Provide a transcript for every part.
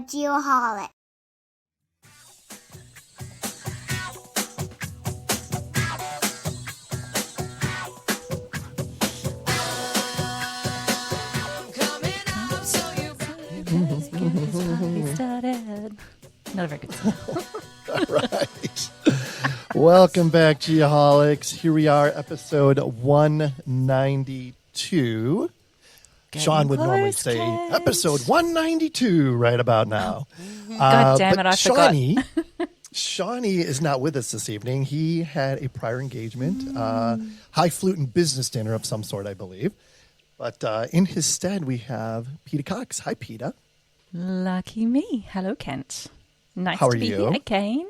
Geoholic. Not a very good song. All right. Welcome back, Geoholics. Here we are, episode 192. Sean would normally say episode 192 right about now. God damn it, I forgot. Shawnee is not with us this evening. He had a prior engagement, highfalutin business dinner of some sort, I believe. But in his stead, we have Peter Cox. Hi, Peter. Lucky me. Hello, Kent. Nice How to are be you? here again.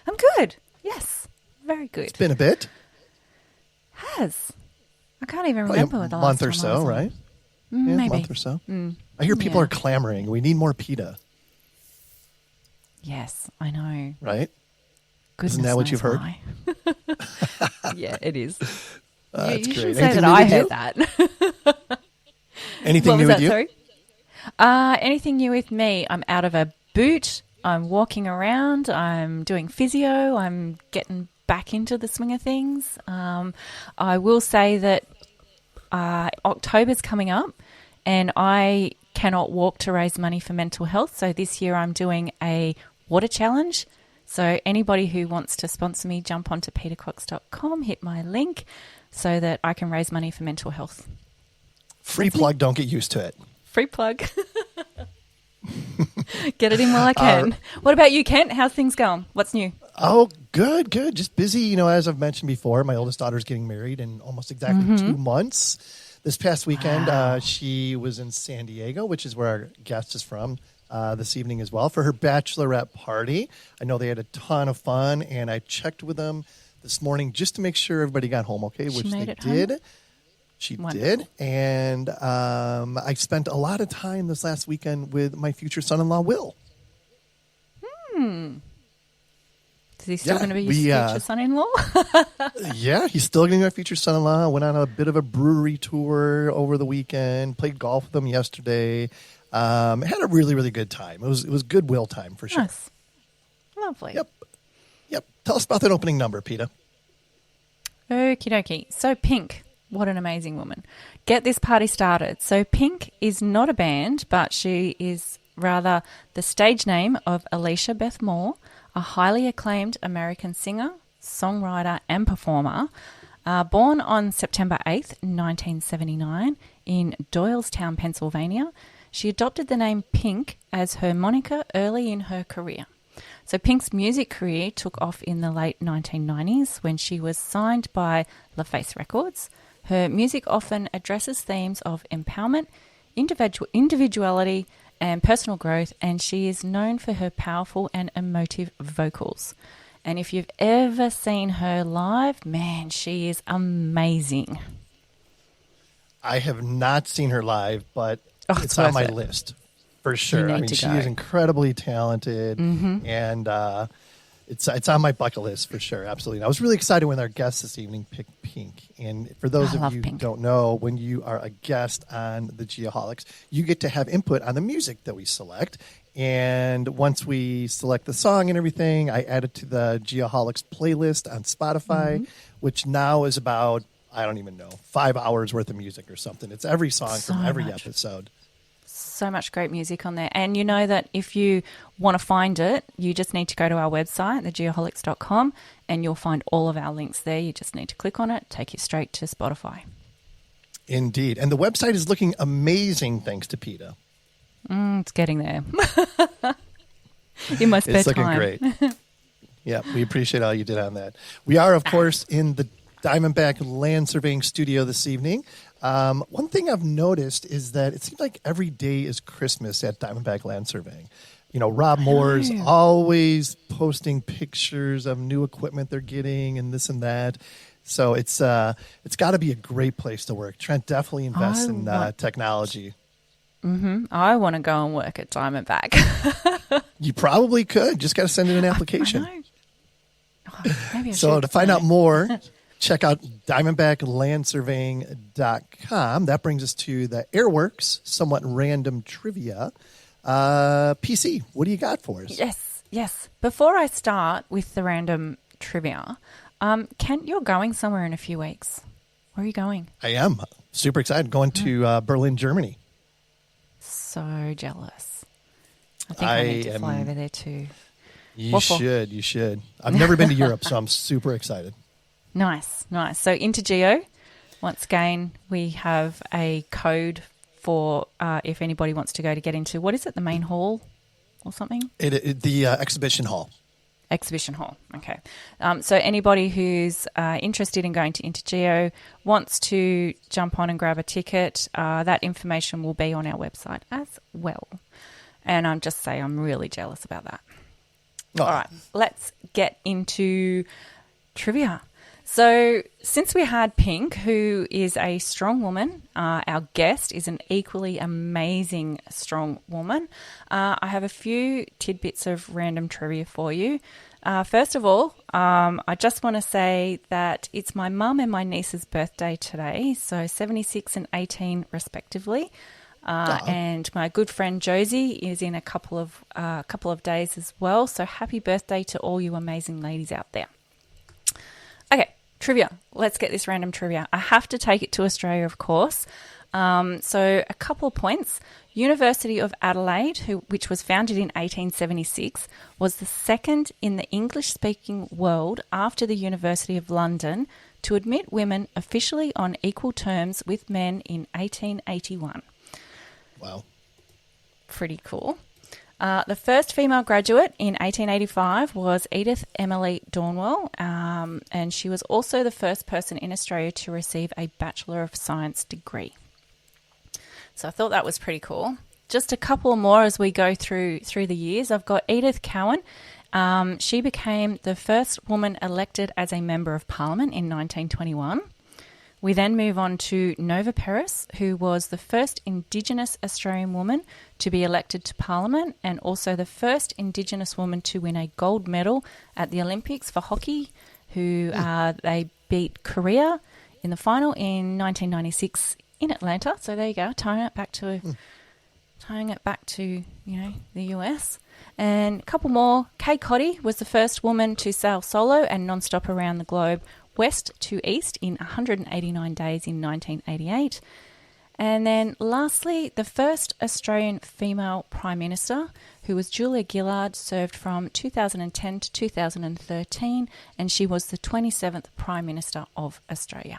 I'm good. Yes, very good. It's been a bit. Has. I can't even Probably remember a the month last or time I so, was on. right? Yeah, Maybe. a month or so. I hear people Yeah. are clamoring. We need more PETA, Yes, I know. right? Goodness Isn't that what knows you've heard? why. Yeah, it is. That's you great. should say Anything that new I with you? heard that. Anything What new was with that, you? sorry? Anything new with me? I'm out of a boot. I'm walking around. I'm doing physio. I'm getting back into the swing of things. I will say that October's coming up and I cannot walk to raise money for mental health. So this year I'm doing a water challenge. So anybody who wants to sponsor me, jump onto petercox.com, hit my link so that I can raise money for mental health. Free plug, don't get used to it. Free plug. Get it in while I can. What about you, Kent? How's things going? What's new? Oh, good. Just busy. You know, as I've mentioned before, my oldest daughter's getting married in almost exactly 2 months. This past weekend, she was in San Diego, which is where our guest is from, this evening as well, for her bachelorette party. I know they had a ton of fun, and I checked with them this morning just to make sure everybody got home okay, which they did. Home? She Wonderful. did, and I spent a lot of time this last weekend with my future son-in-law, Will. Is he still going to be your future son-in-law? Yeah, he's still going to be my future son-in-law. Went on a bit of a brewery tour over the weekend. Played golf with him yesterday. Had a really, really good time. It was goodwill time for sure. Nice. Lovely. Yep. Tell us about that opening number, Peter. Okie dokie. So Pink, what an amazing woman. Get this party started. So Pink is not a band, but she is rather the stage name of Alicia Beth Moore, a highly acclaimed American singer, songwriter and performer. Born on September 8th, 1979 in Doylestown, Pennsylvania, she adopted the name Pink as her moniker early in her career. So Pink's music career took off in the late 1990s when she was signed by LaFace Records. Her music often addresses themes of empowerment, individuality, and personal growth, and she is known for her powerful and emotive vocals. And if you've ever seen her live, man, she is amazing. I have not seen her live, but it's on my list for sure. I mean, she is incredibly talented, and it's on my bucket list for sure. Absolutely. And I was really excited when our guest this evening picked Pink. And for those of you who don't know, when you are a guest on the Geoholics, you get to have input on the music that we select. And once we select the song and everything, I add it to the Geoholics playlist on Spotify, which now is about, I don't even know, 5 hours worth of music or something. It's every song from every episode. So much great music on there. And you know that if you want to find it, you just need to go to our website, thegeoholics.com, and you'll find all of our links there. You just need to click on it, take you straight to Spotify. Indeed. And the website is looking amazing thanks to PETA. It's getting there. In my spare time. It's looking great. Yeah, we appreciate all you did on that. We are, of course, in the Diamondback Land Surveying Studio this evening. One thing I've noticed is that it seems like every day is Christmas at Diamondback Land Surveying. You know, Rob Moore's always posting pictures of new equipment they're getting and this and that. So it's got to be a great place to work. Trent definitely invests in technology. I want to go and work at Diamondback. You probably could. Just got to send in an application. I know. Oh, maybe I So should. to find out more, check out diamondbacklandsurveying.com. That brings us to the Airworks somewhat random trivia. PC, what do you got for us? Yes. Before I start with the random trivia, Kent, you're going somewhere in a few weeks. Where are you going? I am super excited. Going to Berlin, Germany. So jealous. I think I need to fly over there too. You should. I've never been to Europe, so I'm super excited. Nice. So InterGeo, once again, we have a code for if anybody wants to go to get into, what is it, the main hall or something? The exhibition hall. Exhibition hall, okay. So anybody who's interested in going to InterGeo, wants to jump on and grab a ticket, that information will be on our website as well. And I'm just saying I'm really jealous about that. Oh. All right, let's get into trivia. So since we had Pink, who is a strong woman, our guest is an equally amazing strong woman. I have a few tidbits of random trivia for you. First of all, I just want to say that it's my mum and my niece's birthday today, so 76 and 18 respectively. And my good friend Josie is in a couple of days as well. So happy birthday to all you amazing ladies out there. Okay, trivia. Let's get this random trivia. I have to take it to Australia, of course. So a couple of points. University of Adelaide, which was founded in 1876, was the second in the English-speaking world after the University of London to admit women officially on equal terms with men in 1881. Wow. Pretty cool. The first female graduate in 1885 was Edith Emily Dornwell, and she was also the first person in Australia to receive a Bachelor of Science degree. So I thought that was pretty cool. Just a couple more as we go through the years. I've got Edith Cowan. She became the first woman elected as a Member of Parliament in 1921. We then move on to Nova Peris, who was the first Indigenous Australian woman to be elected to Parliament and also the first Indigenous woman to win a gold medal at the Olympics for hockey, who they beat Korea in the final in 1996 in Atlanta. So there you go, tying it back to the US. And a couple more. Kay Cotty was the first woman to sail solo and non-stop around the globe west to east in 189 days in 1988. And then lastly, the first Australian female Prime Minister, who was Julia Gillard, served from 2010 to 2013, and she was the 27th Prime Minister of Australia.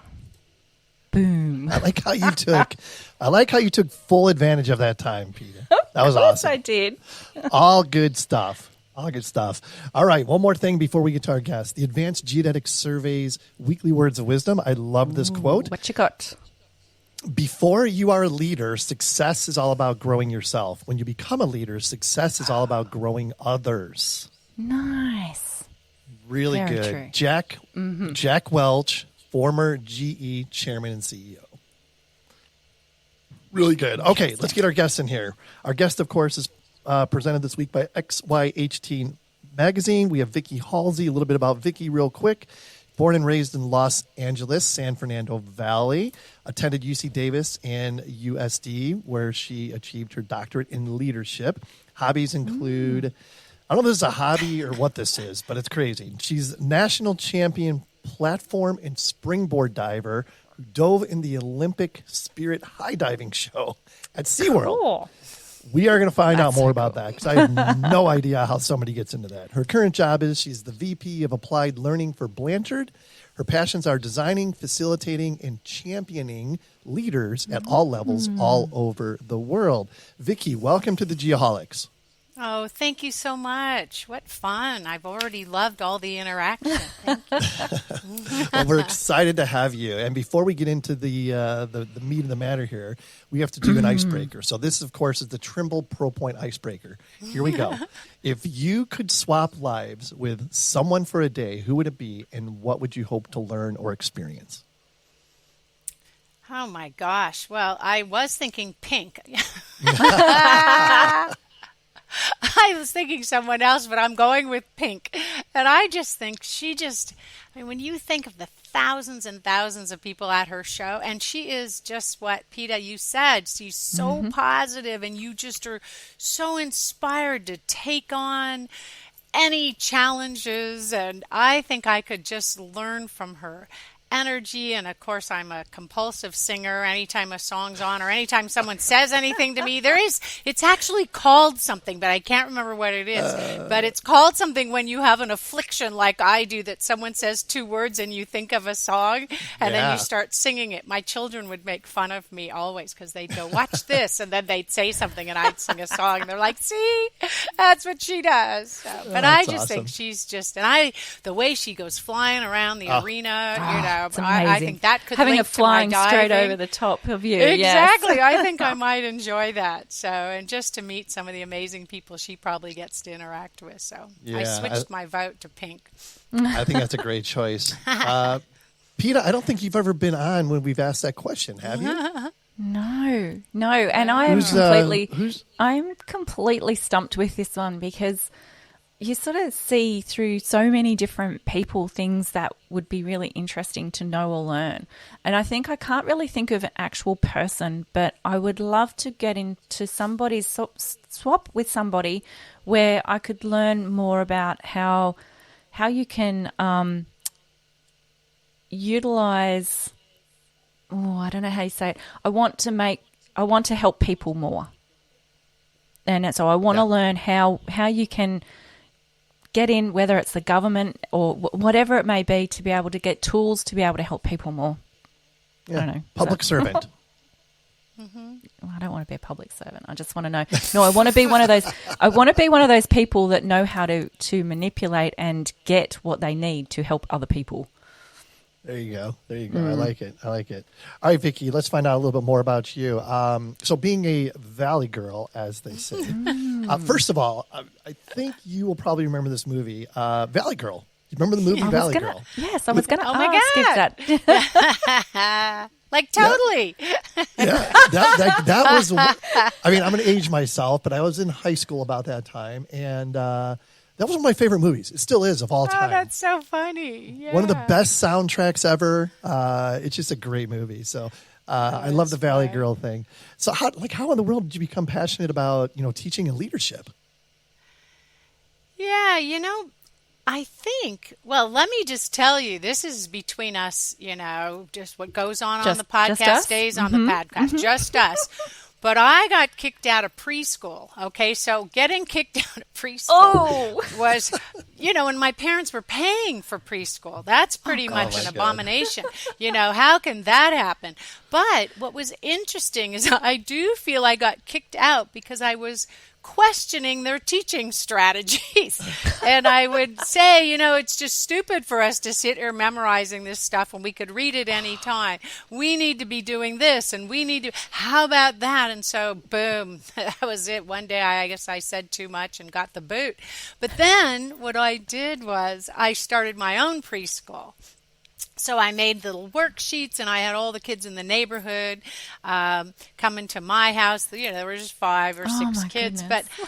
Boom. I like how you took full advantage of that time, Peter. That was awesome. I did. All good stuff. All right, one more thing before we get to our guest. The Advanced Geodetic Survey's Weekly Words of Wisdom. I love this quote. What you got? Before you are a leader, success is all about growing yourself. When you become a leader, success is all about growing others. Nice. Really Very good. True. Jack Welch, former GE chairman and CEO. Really good. Okay, let's get our guests in here. Our guest, of course, is presented this week by XYHT Magazine. We have Vicky Halsey. A little bit about Vicky real quick. Born and raised in Los Angeles, San Fernando Valley. Attended UC Davis and USD, where she achieved her doctorate in leadership. Hobbies include, I don't know if this is a hobby or what this is, but it's crazy. She's national champion platform and springboard diver who dove in the Olympic Spirit high diving show at SeaWorld. Cool. We are going to find out more about that because I have no idea how somebody gets into that. Her current job is she's the VP of Applied Learning for Blanchard. Her passions are designing, facilitating, and championing leaders at all levels all over the world. Vicky, welcome to the Geoholics. Oh, thank you so much. What fun. I've already loved all the interaction. Thank you. Well, we're excited to have you. And before we get into the meat of the matter here, we have to do an icebreaker. So this, of course, is the Trimble Pro Point icebreaker. Here we go. If you could swap lives with someone for a day, who would it be, and what would you hope to learn or experience? Oh, my gosh. Well, I was thinking Pink. I was thinking someone else, but I'm going with Pink. And I just think when you think of the thousands and thousands of people at her show, and she is just what, Peta, you said. She's so positive, and you just are so inspired to take on any challenges. And I think I could just learn from her energy. And of course, I'm a compulsive singer. Anytime a song's on or anytime someone says anything to me, it's actually called something, but I can't remember what it is. But it's called something when you have an affliction like I do, that someone says 2 words and you think of a song and then you start singing it. My children would make fun of me always because they'd go, watch this, and then they'd say something and I'd sing a song and they're like, see, that's what she does. So, but I just think she's just, the way she goes flying around the arena, I think that could having link it flying to my straight diving. over the top of you. Exactly. Yes. I think I might enjoy that. So, and just to meet some of the amazing people she probably gets to interact with. So, I switched my vote to Pink. I think that's a great choice. Peta, I don't think you've ever been on when we've asked that question, have you? No. And I'm completely stumped with this one, because you sort of see through so many different people things that would be really interesting to know or learn. And I think I can't really think of an actual person, but I would love to get into somebody's swap with somebody where I could learn more about how you can utilize, I don't know how you say it. I want to help people more. And so I want to learn how you can get in, whether it's the government or whatever it may be, to be able to get tools to be able to help people more. Yeah. I don't know. Public servant. I don't want to be a public servant. I just want to know. No, I want to be one of those. I want to be one of those people that know how to manipulate and get what they need to help other people. There you go. I like it. All right, Vicky, let's find out a little bit more about you. So being a Valley girl, as they say. First of all, I think you will probably remember this movie, Valley Girl. You remember the movie Valley Girl? Yes, I was going to Oh my God. if that. Like, totally. Yeah, that was, I'm going to age myself, but I was in high school about that time, and that was one of my favorite movies. It still is, of all time. Oh, that's so funny. Yeah. One of the best soundtracks ever. It's just a great movie. So I love the Valley Girl thing. So how in the world did you become passionate about, teaching and leadership? Yeah, I think, let me just tell you, this is between us, just what goes on the podcast stays on the podcast, just us. But I got kicked out of preschool, okay? So getting kicked out of preschool was, and my parents were paying for preschool. That's pretty much an abomination. How can that happen? But what was interesting is I do feel I got kicked out because I was questioning their teaching strategies. And I would say, it's just stupid for us to sit here memorizing this stuff when we could read it any time. We need to be doing this, and how about that? And so, boom, that was it. One day, I guess I said too much and got the boot. But then what I did was I started my own preschool. So I made little worksheets, and I had all the kids in the neighborhood coming to my house. There were just 5 or 6 kids. Goodness. But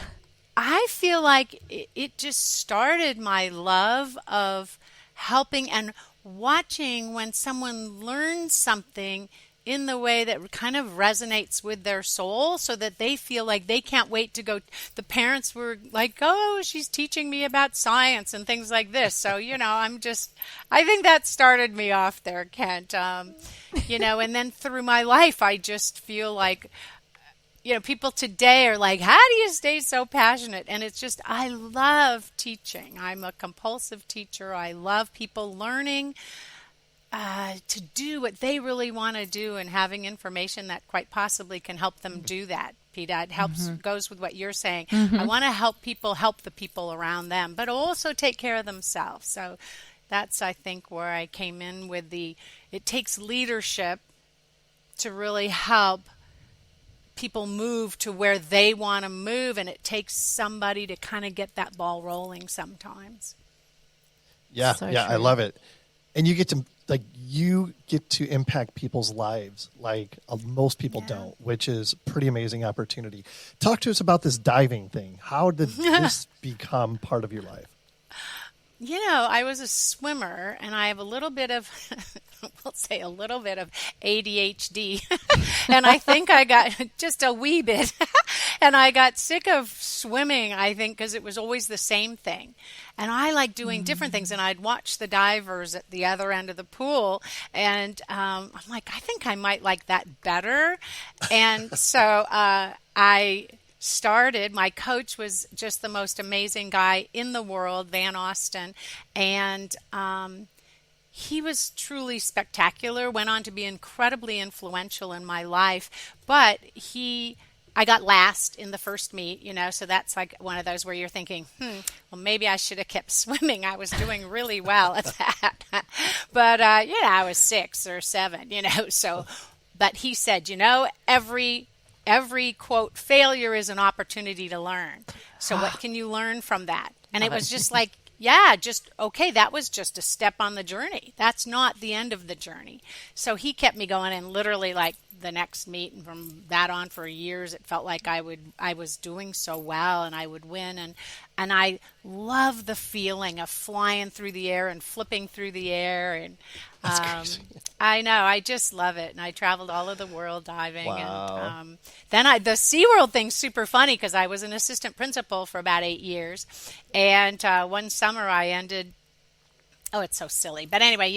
I feel like it just started my love of helping and watching when someone learns something in the way that kind of resonates with their soul, so that they feel like they can't wait to go. The parents were like, oh, she's teaching me about science and things like this. So, I think that started me off there, Kent. And then through my life, I just feel like, people today are like, how do you stay so passionate? And it's just, I love teaching. I'm a compulsive teacher. I love people learning to do what they really want to do, and having information that quite possibly can help them do that. Peta, it helps, goes with what you're saying. I want to help people help the people around them, but also take care of themselves. So that's, I think, where I came in with it takes leadership to really help people move to where they want to move, and it takes somebody to kind of get that ball rolling sometimes. Yeah, So I true. love it. And you get to like you get to impact people's lives like most people don't, which is pretty amazing opportunity. Talk to us about this diving thing. How did this become part of your life? I was a swimmer, and I have a little bit of, we'll say a little bit of ADHD. And I think I got just a wee bit. And I got sick of swimming, I think, because it was always the same thing. And I like doing different things. And I'd watch the divers at the other end of the pool. And I'm like, I think I might like that better. And so my coach was just the most amazing guy in the world, Van Austin, and he was truly spectacular, went on to be incredibly influential in my life, but I got last in the first meet, so that's like one of those where you're thinking, well, maybe I should have kept swimming. I was doing really well at that. But, I was 6 or 7, so, but he said, every quote, failure is an opportunity to learn. So what can you learn from that? And it was just like, that was just a step on the journey. That's not the end of the journey. So he kept me going, and literally like the next meet, and from that on for years, it felt like I was doing so well and I would win. And I love the feeling of flying through the air and flipping through the air. And that's crazy. I know. I just love it. And I traveled all over the world diving. Wow. And then the SeaWorld thing's super funny because I was an assistant principal for about 8 years. And one summer I ended. Oh, it's so silly. But anyway,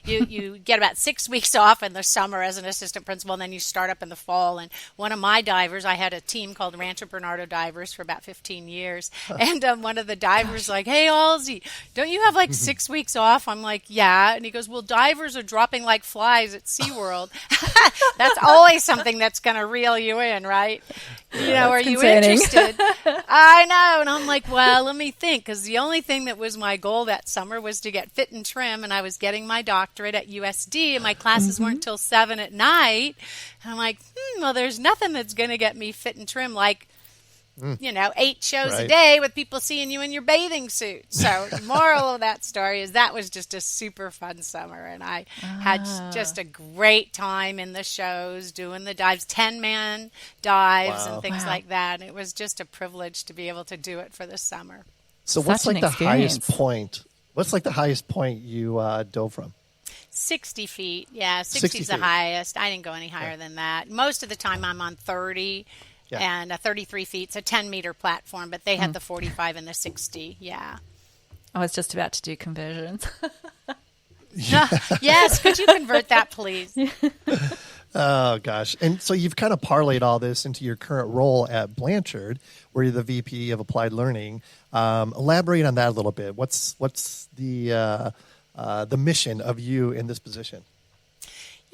you get about 6 weeks off in the summer as an assistant principal, and then you start up in the fall. And one of my divers, I had a team called Rancho Bernardo Divers for about 15 years. And one of the divers like, hey, Halsey, don't you have like 6 weeks off? I'm like, yeah. And he goes, well, divers are dropping like flies at SeaWorld. That's always something that's going to reel you in, right? Are you interested? I know. And I'm like, well, let me think. Because the only thing that was my goal that summer was to get fit and trim. And I was getting my doctorate at USD. And my classes weren't till 7 at night. And I'm like, well, there's nothing that's going to get me fit and trim like, 8 shows a day with people seeing you in your bathing suit. So the moral of that story is that was just a super fun summer. And I had just a great time in the shows, doing the dives, 10-man dives and things like that. And it was just a privilege to be able to do it for the summer. So what's like the highest point? What's like the highest point you dove from? 60 feet. Yeah, 60 is the highest. I didn't go any higher than that. Most of the time I'm on 30. Yeah. And 33 feet, it's a 10-meter platform, but they had the 45 and the 60, I was just about to do conversions. Yes, could you convert that, please? Oh, gosh. And so you've kind of parlayed all this into your current role at Blanchard, where you're the VP of Applied Learning. Elaborate on that a little bit. What's the mission of you in this position?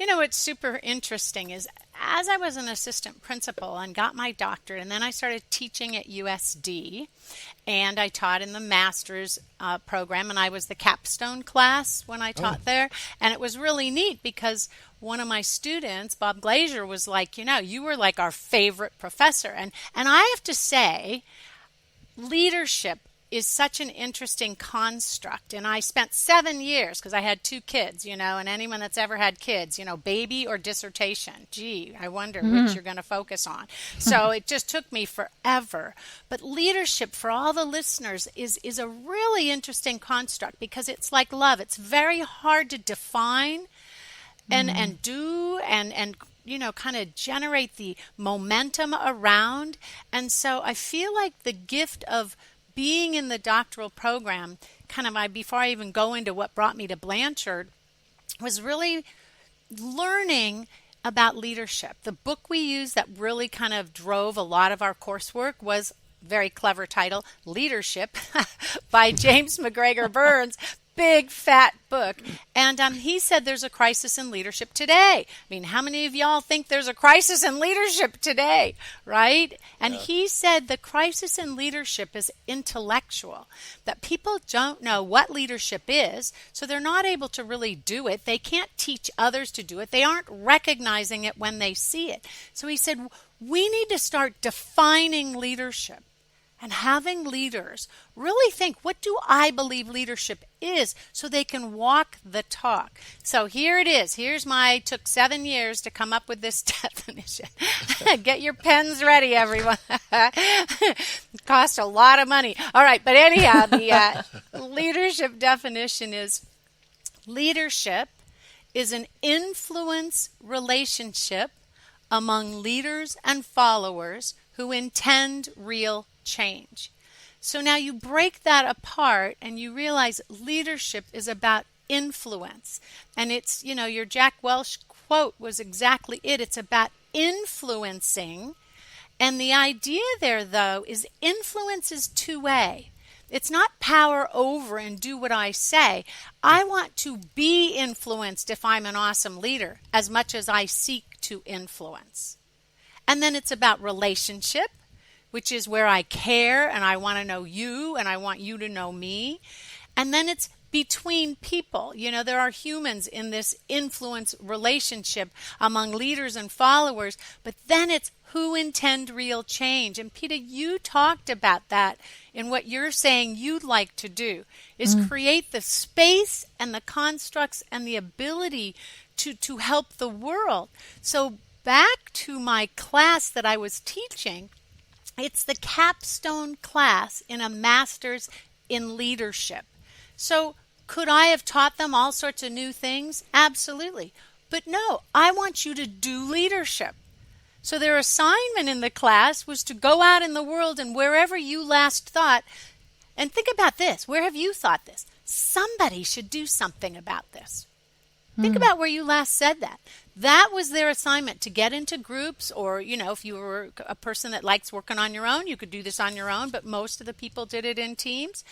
What's super interesting is as I was an assistant principal and got my doctorate, and then I started teaching at USD, and I taught in the master's program, and I was the capstone class when I taught there. And it was really neat because one of my students, Bob Glazier, was like, you were like our favorite professor. And I have to say, leadership is such an interesting construct. And I spent 7 years, because I had 2 kids, and anyone that's ever had kids, baby or dissertation. Gee, I wonder which you're going to focus on. So it just took me forever. But leadership, for all the listeners, is a really interesting construct because it's like love. It's very hard to define and do and kind of generate the momentum around. And so I feel like the gift of being in the doctoral program, before I even go into what brought me to Blanchard, was really learning about leadership. The book we used that really kind of drove a lot of our coursework was very clever title, Leadership by James McGregor Burns. Big fat book. And he said there's a crisis in leadership today. I mean, how many of y'all think there's a crisis in leadership today, right? And he said the crisis in leadership is intellectual, that people don't know what leadership is, so they're not able to really do it. They can't teach others to do it. They aren't recognizing it when they see it. So he said, we need to start defining leadership. and having leaders really think, what do I believe leadership is, so they can walk the talk. So here it is. Took 7 years to come up with this definition. Get your pens ready, everyone. It cost a lot of money. All right, but anyhow, the leadership definition is: leadership is an influence relationship among leaders and followers who intend real change. So now you break that apart and you realize leadership is about influence. And it's, your Jack Welch quote was exactly it. It's about influencing. And the idea there, though, is influence is two-way. It's not power over and do what I say. I want to be influenced if I'm an awesome leader as much as I seek to influence. And then it's about relationship, which is where I care and I want to know you and I want you to know me. And then it's between people. There are humans in this influence relationship among leaders and followers, but then it's who intend real change. And Peter, you talked about that in what you're saying you'd like to do, is create the space and the constructs and the ability to help the world. So back to my class that I was teaching, it's the capstone class in a master's in leadership. So could I have taught them all sorts of new things? Absolutely. But no, I want you to do leadership. So their assignment in the class was to go out in the world and wherever you last thought, and think about this, where have you thought this? Somebody should do something about this. Think about where you last said that. That was their assignment, to get into groups, or, if you were a person that likes working on your own, you could do this on your own, but most of the people did it in teams.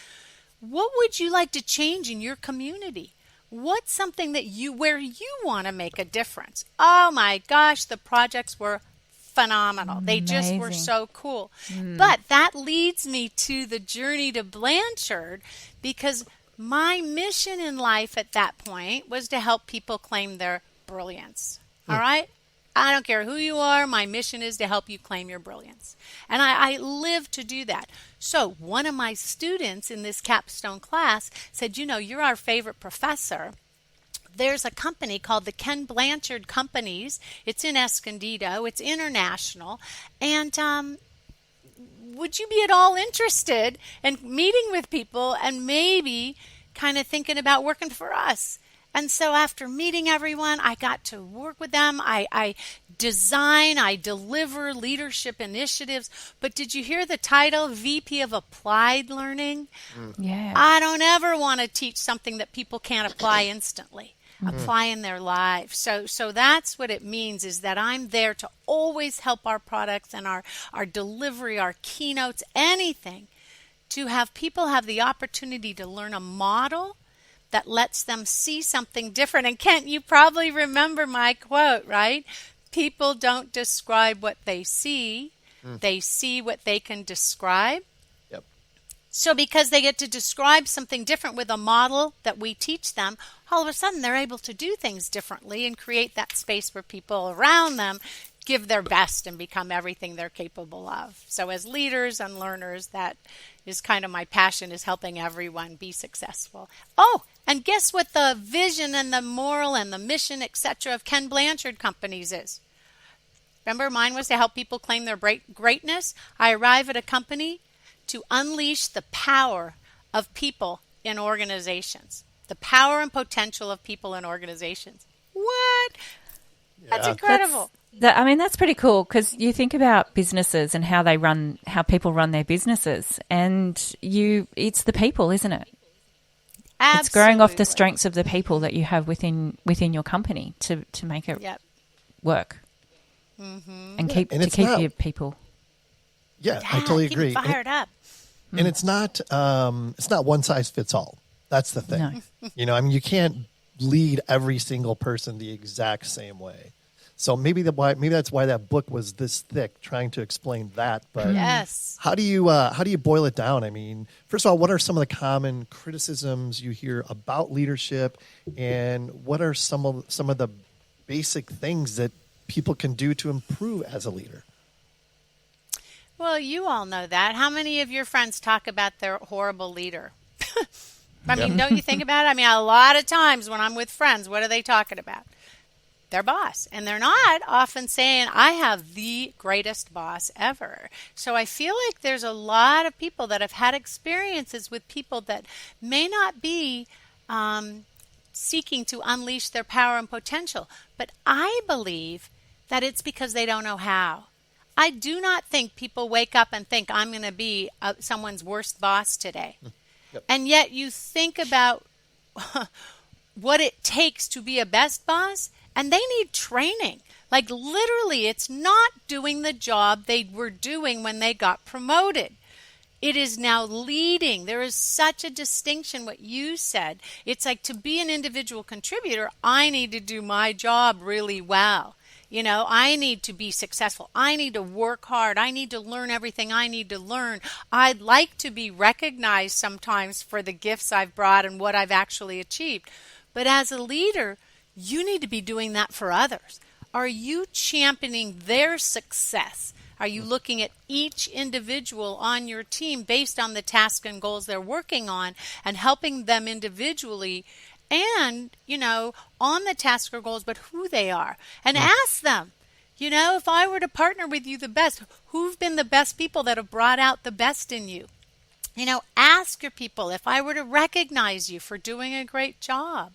What would you like to change in your community? What's something where you want to make a difference? Oh my gosh, the projects were phenomenal. They just were so cool. But that leads me to the journey to Blanchard, because my mission in life at that point was to help people claim their brilliance. All right? I don't care who you are. My mission is to help you claim your brilliance. And I live to do that. So one of my students in this capstone class said, you're our favorite professor. There's a company called the Ken Blanchard Companies. It's in Escondido. It's international. And would you be at all interested in meeting with people and maybe kind of thinking about working for us? And so after meeting everyone, I got to work with them. I design, I deliver leadership initiatives. But did you hear the title, VP of Applied Learning? Yeah. I don't ever want to teach something that people can't apply instantly, apply in their lives. So that's what it means, is that I'm there to always help our products and our delivery, our keynotes, anything, to have people have the opportunity to learn a model that lets them see something different. And Kent, you probably remember my quote, right? People don't describe what they see. They see what they can describe. Yep. So because they get to describe something different with a model that we teach them, all of a sudden they're able to do things differently and create that space where people around them give their best and become everything they're capable of. So as leaders and learners, that is kind of my passion, is helping everyone be successful. Oh, and guess what the vision and the moral and the mission, etc., of Ken Blanchard Companies is? Remember, mine was to help people claim their greatness. I arrive at a company to unleash the power of people in organizations. The power and potential of people in organizations. What? That's incredible. That's pretty cool, because you think about businesses and how people run their businesses, and it's the people, isn't it? Absolutely. It's growing off the strengths of the people that you have within your company to make it work and keep your people. Yeah, I totally agree. Keep fired up. And it's not one size fits all. That's the thing. No. You can't lead every single person the exact same way. So maybe that's why that book was this thick, trying to explain that. But yes, how do you boil it down? I mean, first of all, what are some of the common criticisms you hear about leadership, and what are some of the basic things that people can do to improve as a leader? Well, you all know that. How many of your friends talk about their horrible leader? I mean, don't you think about it? I mean, a lot of times when I'm with friends, what are they talking about? Their boss. And they're not often saying, I have the greatest boss ever. So I feel like there's a lot of people that have had experiences with people that may not be seeking to unleash their power and potential. But I believe that it's because they don't know how. I do not think people wake up and think, I'm going to be someone's worst boss today. Yep. And yet you think about what it takes to be a best boss, and they need training. Like literally, it's not doing the job they were doing when they got promoted. It is now leading. There is such a distinction, what you said. It's like to be an individual contributor, I need to do my job really well. You know, I need to be successful. I need to work hard. I need to learn everything I need to learn. I'd like to be recognized sometimes for the gifts I've brought and what I've actually achieved. But as a leader, you need to be doing that for others. Are you championing their success? Are you looking at each individual on your team based on the tasks and goals they're working on and helping them individually and, you know, on the task or goals, but who they are? And ask them, you know, if I were to partner with you the best, who've been the best people that have brought out the best in you? You know, ask your people, if I were to recognize you for doing a great job,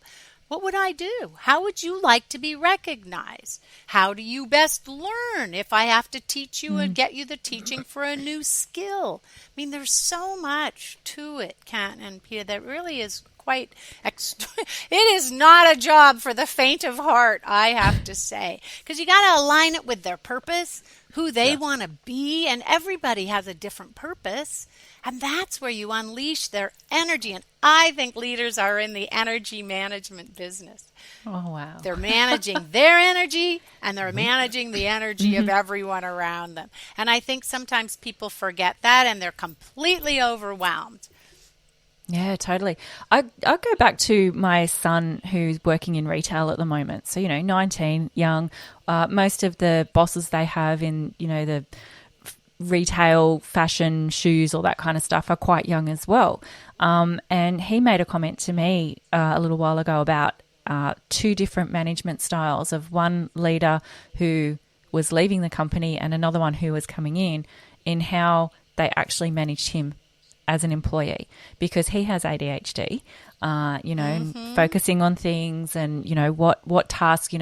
what would I do? How would you like to be recognized? How do you best learn if I have to teach you and get you the teaching for a new skill? I mean, there's so much to it, Kat and Peter, that really is quite it is not a job for the faint of heart, I have to say, because you got to align it with their purpose, who they want to be, and everybody has a different purpose, and that's where you unleash their energy. And I think leaders are in the energy management business. Oh, wow. They're managing their energy, and they're managing the energy of everyone around them. And I think sometimes people forget that, and they're completely overwhelmed. Yeah, totally. I'll go back to my son who's working in retail at the moment. So, 19, young. Most of the bosses they have in, the retail, fashion, shoes, all that kind of stuff are quite young as well. And he made a comment to me a little while ago about two different management styles of one leader who was leaving the company and another one who was coming in how they actually managed him as an employee, because he has ADHD, focusing on things and, what tasks,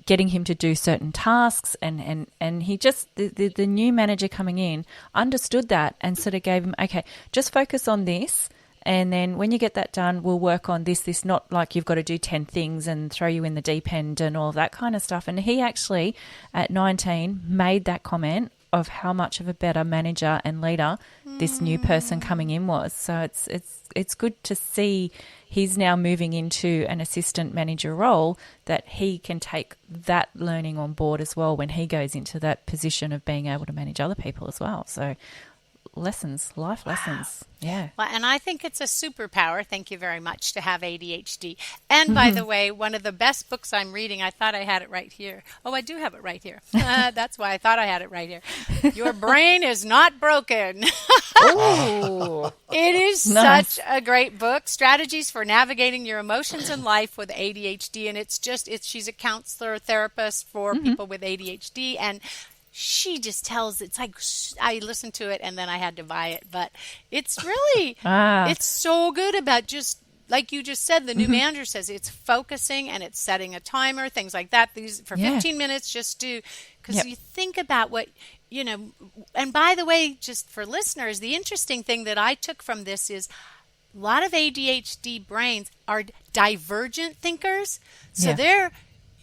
getting him to do certain tasks. And he just, the new manager coming in understood that and sort of gave him, okay, just focus on this. And then when you get that done, we'll work on this, not like you've got to do 10 things and throw you in the deep end and all of that kind of stuff. And he actually, at 19, made that comment of how much of a better manager and leader this new person coming in was. So it's good to see he's now moving into an assistant manager role, that he can take that learning on board as well when he goes into that position of being able to manage other people as well. So life lessons. Yeah. Well, and I think it's a superpower, thank you very much, to have ADHD. And by the way, one of the best books I'm reading, I thought I had it right here. Oh, I do have it right here. That's why I thought I had it right here. Your Brain is Not Broken. Oh, it is nice. Such a great book, Strategies for Navigating Your Emotions in Life with ADHD. And she's a counselor, therapist for people with ADHD. And she just tells, it's like, I listened to it and then I had to buy it. But it's really, it's so good about just, like you just said, the new manager says, it's focusing and it's setting a timer, things like that. These for 15 minutes, just do, because you think about what, and by the way, just for listeners, the interesting thing that I took from this is a lot of ADHD brains are divergent thinkers. So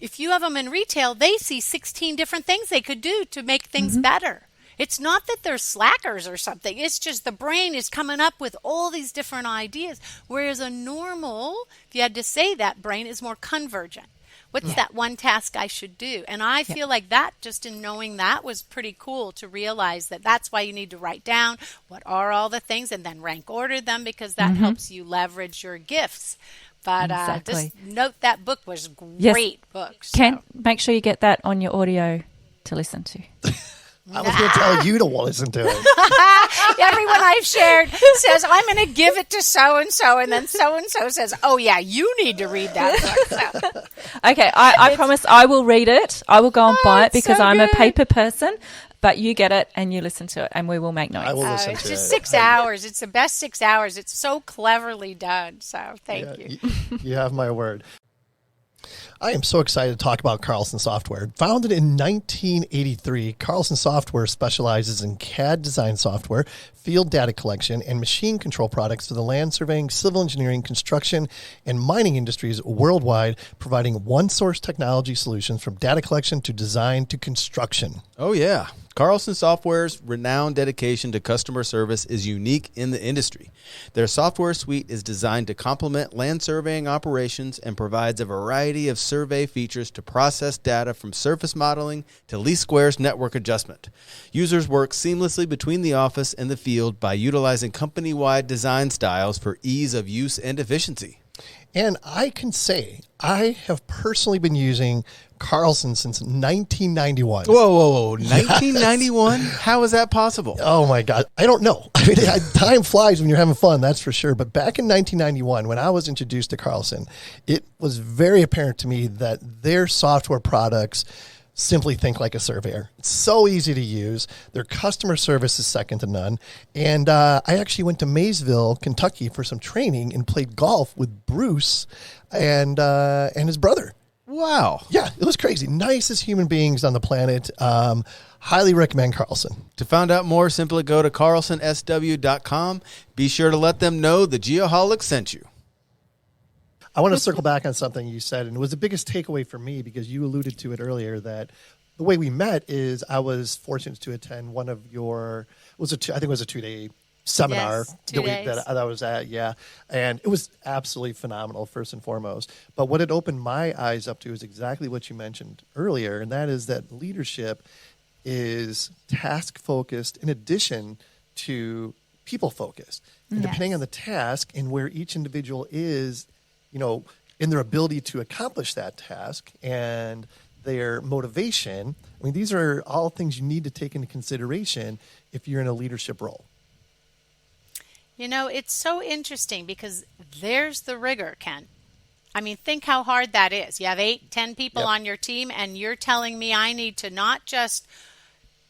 if you have them in retail, they see 16 different things they could do to make things better. It's not that they're slackers or something. It's just the brain is coming up with all these different ideas. Whereas a normal, if you had to say that, brain is more convergent. What's that one task I should do? And I feel like that, just in knowing that, was pretty cool to realize that that's why you need to write down what are all the things and then rank order them, because that helps you leverage your gifts. But just note that book was a great book. So. Make sure you get that on your audio to listen to. I was going to tell you to listen to it. Everyone I've shared says, I'm going to give it to so-and-so, and then so-and-so says, oh, yeah, you need to read that book. So. Okay, I promise I will read it. I will go and buy it because I'm a paper person. But you get it and you listen to it, and we will make notes. I will listen to it. It's just 6 hours. It's the best 6 hours. It's so cleverly done. So thank you. You have my word. I am so excited to talk about Carlson Software. Founded in 1983, Carlson Software specializes in CAD design software, field data collection, and machine control products for the land surveying, civil engineering, construction, and mining industries worldwide, providing one-source technology solutions from data collection to design to construction. Oh, yeah. Carlson Software's renowned dedication to customer service is unique in the industry. Their software suite is designed to complement land surveying operations and provides a variety of survey features to process data from surface modeling to least squares network adjustment. Users work seamlessly between the office and the field by utilizing company-wide design styles for ease of use and efficiency. And I can say I have personally been using Carlson since 1991. Whoa. 1991? Yes. How is that possible? Oh, my God. I don't know. I mean, time flies when you're having fun, that's for sure. But back in 1991, when I was introduced to Carlson, it was very apparent to me that their software products simply think like a surveyor. It's so easy to use. Their customer service is second to none. And I actually went to Maysville, Kentucky for some training and played golf with Bruce and his brother. Wow. Yeah, it was crazy. Nicest human beings on the planet. Highly recommend Carlson. To find out more, simply go to carlsonsw.com. Be sure to let them know the Geoholic sent you. I want to circle back on something you said, and it was the biggest takeaway for me because you alluded to it earlier that the way we met is I was fortunate to attend one of your, I think it was a 2-day seminar yes, 2 days. that I was at, yeah. And it was absolutely phenomenal, first and foremost. But what it opened my eyes up to is exactly what you mentioned earlier, and that is that leadership is task-focused in addition to people-focused. And depending on the task and where each individual is, in their ability to accomplish that task and their motivation, I mean, these are all things you need to take into consideration if you're in a leadership role. It's so interesting because there's the rigor, Ken. I mean, think how hard that is. You have 8, 10 people on your team, and you're telling me I need to not just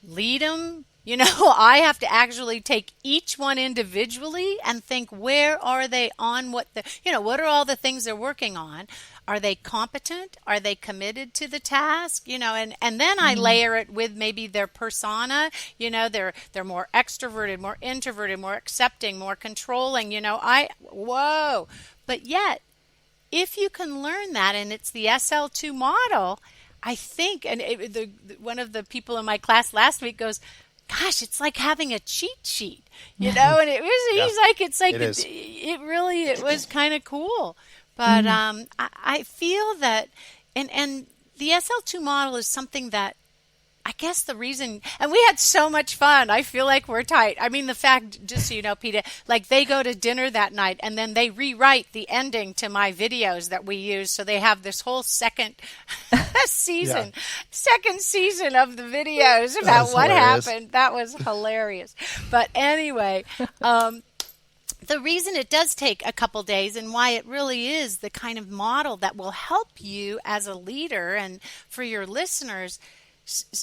lead them. I have to actually take each one individually and think, where are they on what are all the things they're working on? Are they competent? Are they committed to the task? And then I layer it with maybe their persona. They're more extroverted, more introverted, more accepting, more controlling. But yet, if you can learn that, and it's the SL2 model, I think, and one of the people in my class last week goes, gosh, it's like having a cheat sheet, and it was, it was kind of cool. But I feel that, and the SL2 model is something that I guess the reason, and we had so much fun. I feel like we're tight. I mean, the fact, just so you know, Peter, like they go to dinner that night and then they rewrite the ending to my videos that we use. So they have this whole second season of the videos about what happened. That was hilarious. But anyway, the reason it does take a couple days and why it really is the kind of model that will help you as a leader and for your listeners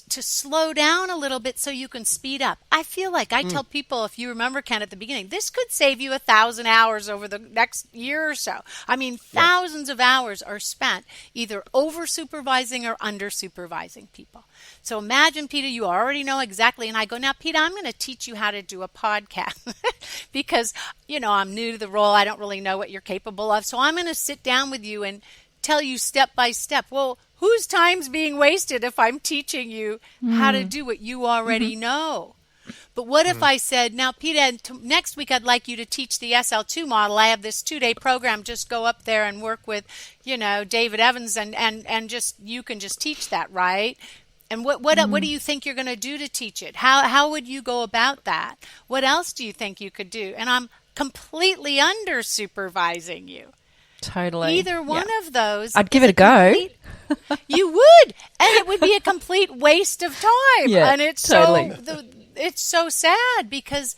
to slow down a little bit so you can speed up. I feel like I tell people, if you remember, Ken, at the beginning, this could save you 1,000 hours over the next year or so. I mean, thousands of hours are spent either over supervising or under supervising people. So imagine, Peter, you already know exactly. And I go, now, Peter, I'm going to teach you how to do a podcast because, I'm new to the role. I don't really know what you're capable of. So I'm going to sit down with you and tell you step by step. Well, whose time's being wasted if I'm teaching you how to do what you already know? But what if I said, now, Peter, next week I'd like you to teach the SL2 model. I have this 2-day program. Just go up there and work with, David Evans and just you can just teach that, right? And what do you think you're going to do to teach it? How would you go about that? What else do you think you could do? And I'm completely under supervising you. Totally. Either one of those. I'd give it a go. You would, and it would be a complete waste of time. Yeah, and it's totally. it's so sad because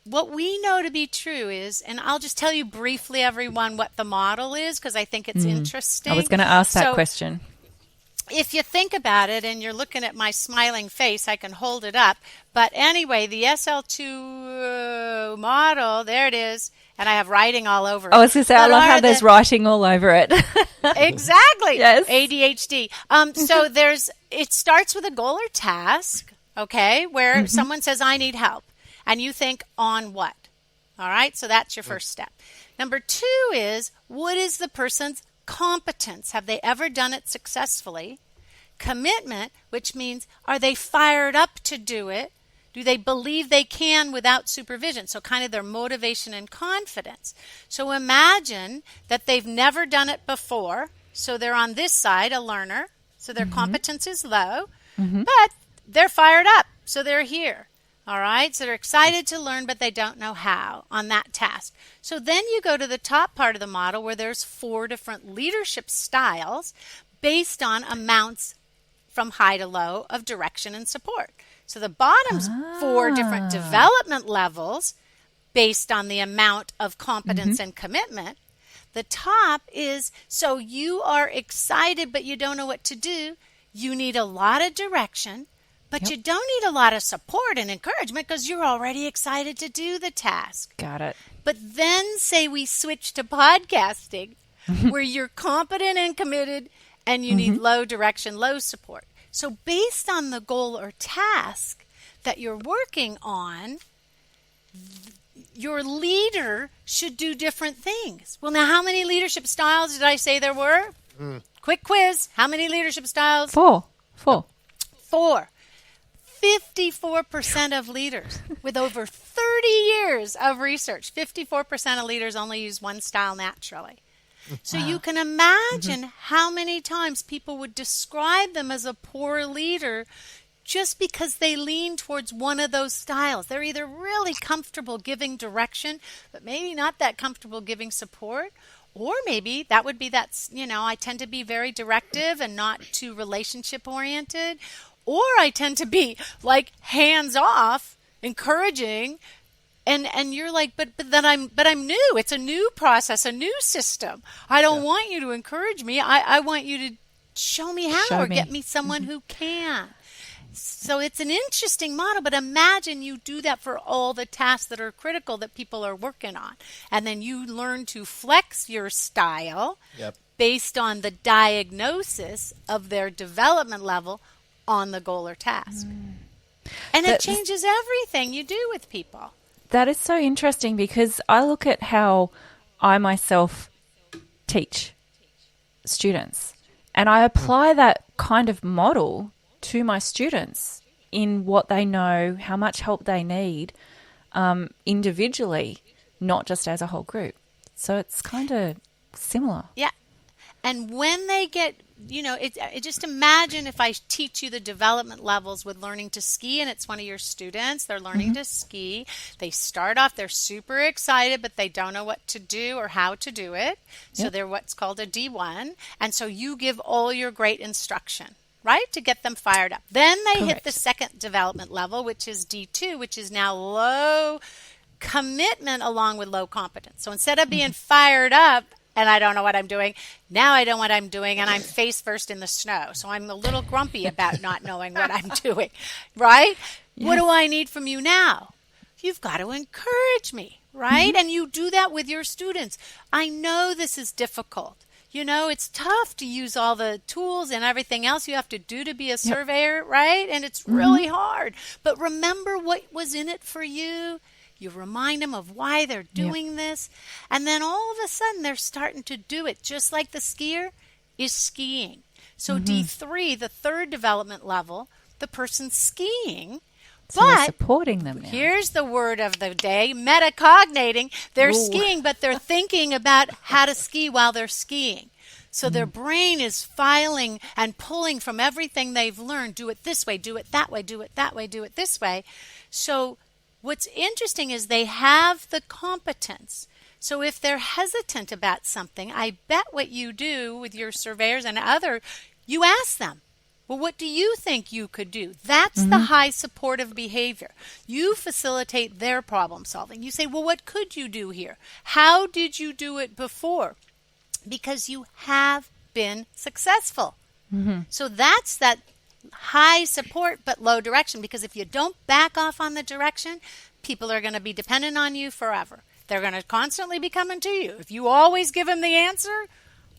what we know to be true is, and I'll just tell you briefly, everyone, what the model is because I think it's interesting. I was going to ask that question. If you think about it, and you're looking at my smiling face, I can hold it up. But anyway, the SL2 model, there it is. And I have writing all over it. I was going to say, I love how there's writing all over it. Exactly. Yes. ADHD. So it starts with a goal or task, okay, where someone says, I need help. And you think, on what? All right, so that's your first step. Number 2 is, what is the person's competence? Have they ever done it successfully? Commitment, which means, are they fired up to do it? Do they believe they can without supervision? So kind of their motivation and confidence. So imagine that they've never done it before. So they're on this side, a learner. So their competence is low, but they're fired up. So they're here. All right. So they're excited to learn, but they don't know how on that task. So then you go to the top part of the model where there's 4 different leadership styles based on amounts from high to low of direction and support. So the bottom's 4 different development levels based on the amount of competence and commitment. The top is, so you are excited, but you don't know what to do. You need a lot of direction, but you don't need a lot of support and encouragement because you're already excited to do the task. Got it. But then say we switch to podcasting where you're competent and committed and you need low direction, low support. So based on the goal or task that you're working on, your leader should do different things. Well, now, how many leadership styles did I say there were? Quick quiz. How many leadership styles? 4. 54% of leaders with over 30 years of research, 54% of leaders only use one style naturally. So you can imagine how many times people would describe them as a poor leader just because they lean towards one of those styles. They're either really comfortable giving direction, but maybe not that comfortable giving support. Or maybe that would be I tend to be very directive and not too relationship oriented. Or I tend to be like hands off, encouraging. And you're like, but I'm new. It's a new process, a new system. I don't want you to encourage me. I want you to show me how get me someone who can. So it's an interesting model, but imagine you do that for all the tasks that are critical that people are working on. And then you learn to flex your style based on the diagnosis of their development level on the goal or task. And it changes everything you do with people. That is so interesting because I look at how I myself teach students and I apply that kind of model to my students in what they know, how much help they need individually, not just as a whole group. So it's kind of similar. Yeah. And when they get, just imagine if I teach you the development levels with learning to ski and it's one of your students, they're learning to ski. They start off, they're super excited, but they don't know what to do or how to do it. So they're what's called a D1. And so you give all your great instruction, right, to get them fired up. Then they hit the second development level, which is D2, which is now low commitment along with low competence. So instead of being fired up, and I don't know what I'm doing. Now I know what I'm doing, and I'm face first in the snow. So I'm a little grumpy about not knowing what I'm doing, right? Yes. What do I need from you now? You've got to encourage me, right? And you do that with your students. I know this is difficult. It's tough to use all the tools and everything else you have to do to be a surveyor, right? And it's really hard. But remember what was in it for you. You remind them of why they're doing this. And then all of a sudden they're starting to do it just like the skier is skiing. So D3, the third development level, the person's skiing. So but supporting them now. Here's the word of the day, metacognating. They're skiing, but they're thinking about how to ski while they're skiing. So their brain is filing and pulling from everything they've learned. Do it this way, do it that way, do it that way, do it this way. So what's interesting is they have the competence. So if they're hesitant about something, I bet what you do with your surveyors and you ask them, well, what do you think you could do? That's the high supportive behavior. You facilitate their problem solving. You say, well, what could you do here? How did you do it before? Because you have been successful. So that's that high support but low direction, because if you don't back off on the direction, people are going to be dependent on you forever. They're going to constantly be coming to you. If you always give them the answer,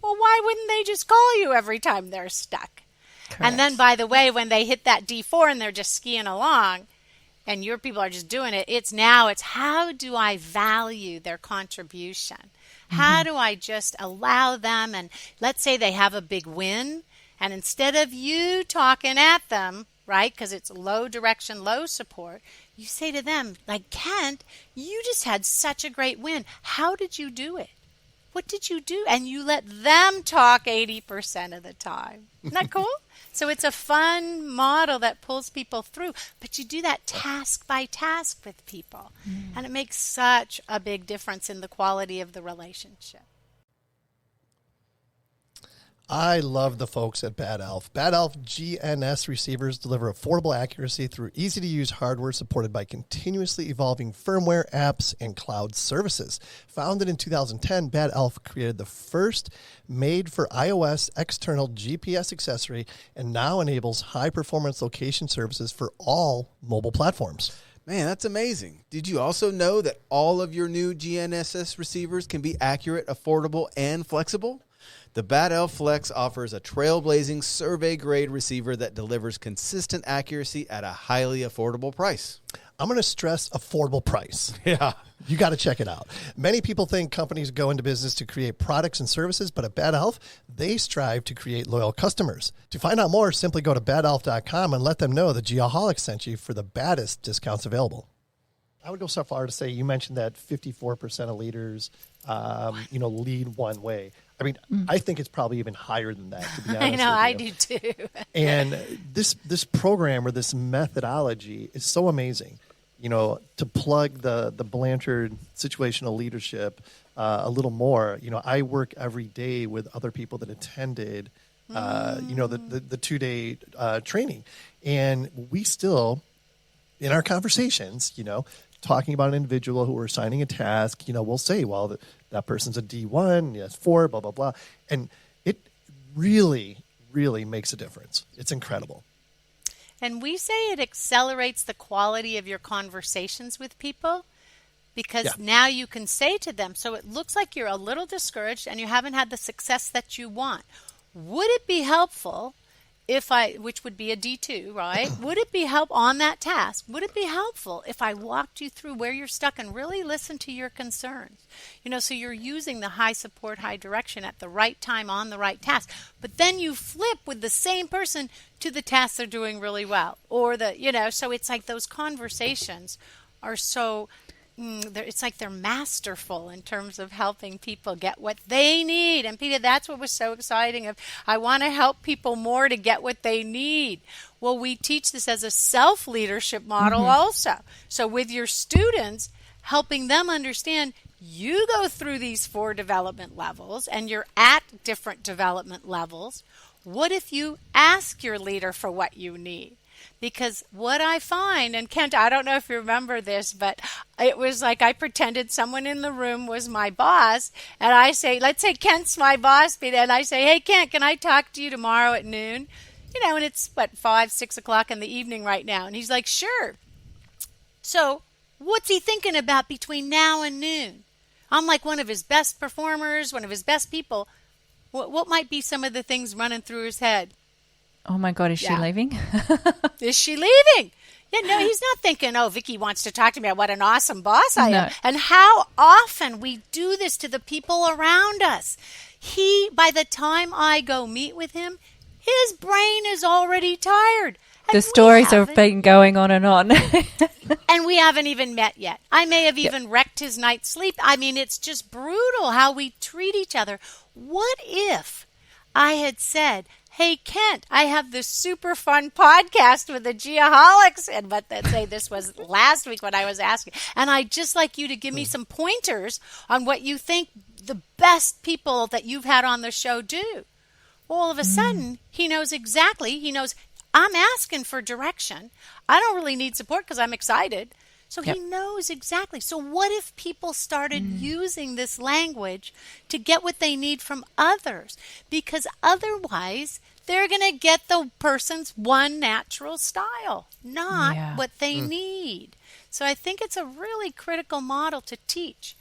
well, why wouldn't they just call you every time they're stuck? Correct. And then, by the way, when they hit that D4 and they're just skiing along and your people are just doing it, it's how do I value their contribution? How do I just allow them, and let's say they have a big win, and instead of you talking at them, right, because it's low direction, low support, you say to them, like, Kent, you just had such a great win. How did you do it? What did you do? And you let them talk 80% of the time. Isn't that cool? So it's a fun model that pulls people through. But you do that task by task with people. And it makes such a big difference in the quality of the relationship. I love the folks at Bad Elf. Bad Elf GNS receivers deliver affordable accuracy through easy-to-use hardware supported by continuously evolving firmware, apps, and cloud services. Founded in 2010, Bad Elf created the first made-for-iOS external GPS accessory and now enables high-performance location services for all mobile platforms. Man, that's amazing. Did you also know that all of your new GNSS receivers can be accurate, affordable, and flexible? The Bad Elf Flex offers a trailblazing survey-grade receiver that delivers consistent accuracy at a highly affordable price. I'm going to stress affordable price. Yeah. You got to check it out. Many people think companies go into business to create products and services, but at Bad Elf, they strive to create loyal customers. To find out more, simply go to badelf.com and let them know the Geoholics sent you for the baddest discounts available. I would go so far to say, you mentioned that 54% of leaders, lead one way. I mean, I think it's probably even higher than that, to be honest. I know, I do too. And this program or this methodology is so amazing. You know, to plug the Blanchard situational leadership a little more, I work every day with other people that attended, the 2-day training. And we still, in our conversations, talking about an individual who we're assigning a task, we'll say, well, that person's a D1, yes, 4, blah, blah, blah. And it really, really makes a difference. It's incredible. And we say it accelerates the quality of your conversations with people, because now you can say to them, so it looks like you're a little discouraged and you haven't had the success that you want. Would it be helpful which would be a D2, right? Would it be on that task? Would it be helpful if I walked you through where you're stuck and really listened to your concerns? So you're using the high support, high direction at the right time on the right task. But then you flip with the same person to the task they're doing really well. Or so it's like those conversations are so... it's like they're masterful in terms of helping people get what they need. And Peter, that's what was so exciting. I want to help people more to get what they need. Well, we teach this as a self-leadership model also. So with your students, helping them understand you go through these 4 development levels and you're at different development levels. What if you ask your leader for what you need? Because what I find, and Kent, I don't know if you remember this, but it was like I pretended someone in the room was my boss, and I say, let's say Kent's my boss, and I say, hey, Kent, can I talk to you tomorrow at noon? And it's, 5, 6 o'clock in the evening right now. And he's like, sure. So what's he thinking about between now and noon? I'm like one of his best performers, one of his best people. What might be some of the things running through his head? Oh, my God, is she leaving? Is she leaving? Yeah, no, he's not thinking, oh, Vicky wants to talk to me about what an awesome boss I am. And how often we do this to the people around us. By the time I go meet with him, his brain is already tired. The stories have been going on. And we haven't even met yet. I may have even wrecked his night's sleep. I mean, it's just brutal how we treat each other. What if I had said, hey, Kent, I have this super fun podcast with the Geoholics. And but that say this was last week when I was asking. And I'd just like you to give me some pointers on what you think the best people that you've had on the show do. All of a sudden, he knows exactly. He knows I'm asking for direction. I don't really need support because I'm excited. So he knows exactly. So what if people started using this language to get what they need from others? Because otherwise, they're going to get the person's one natural style, not what they need. So I think it's a really critical model to teach.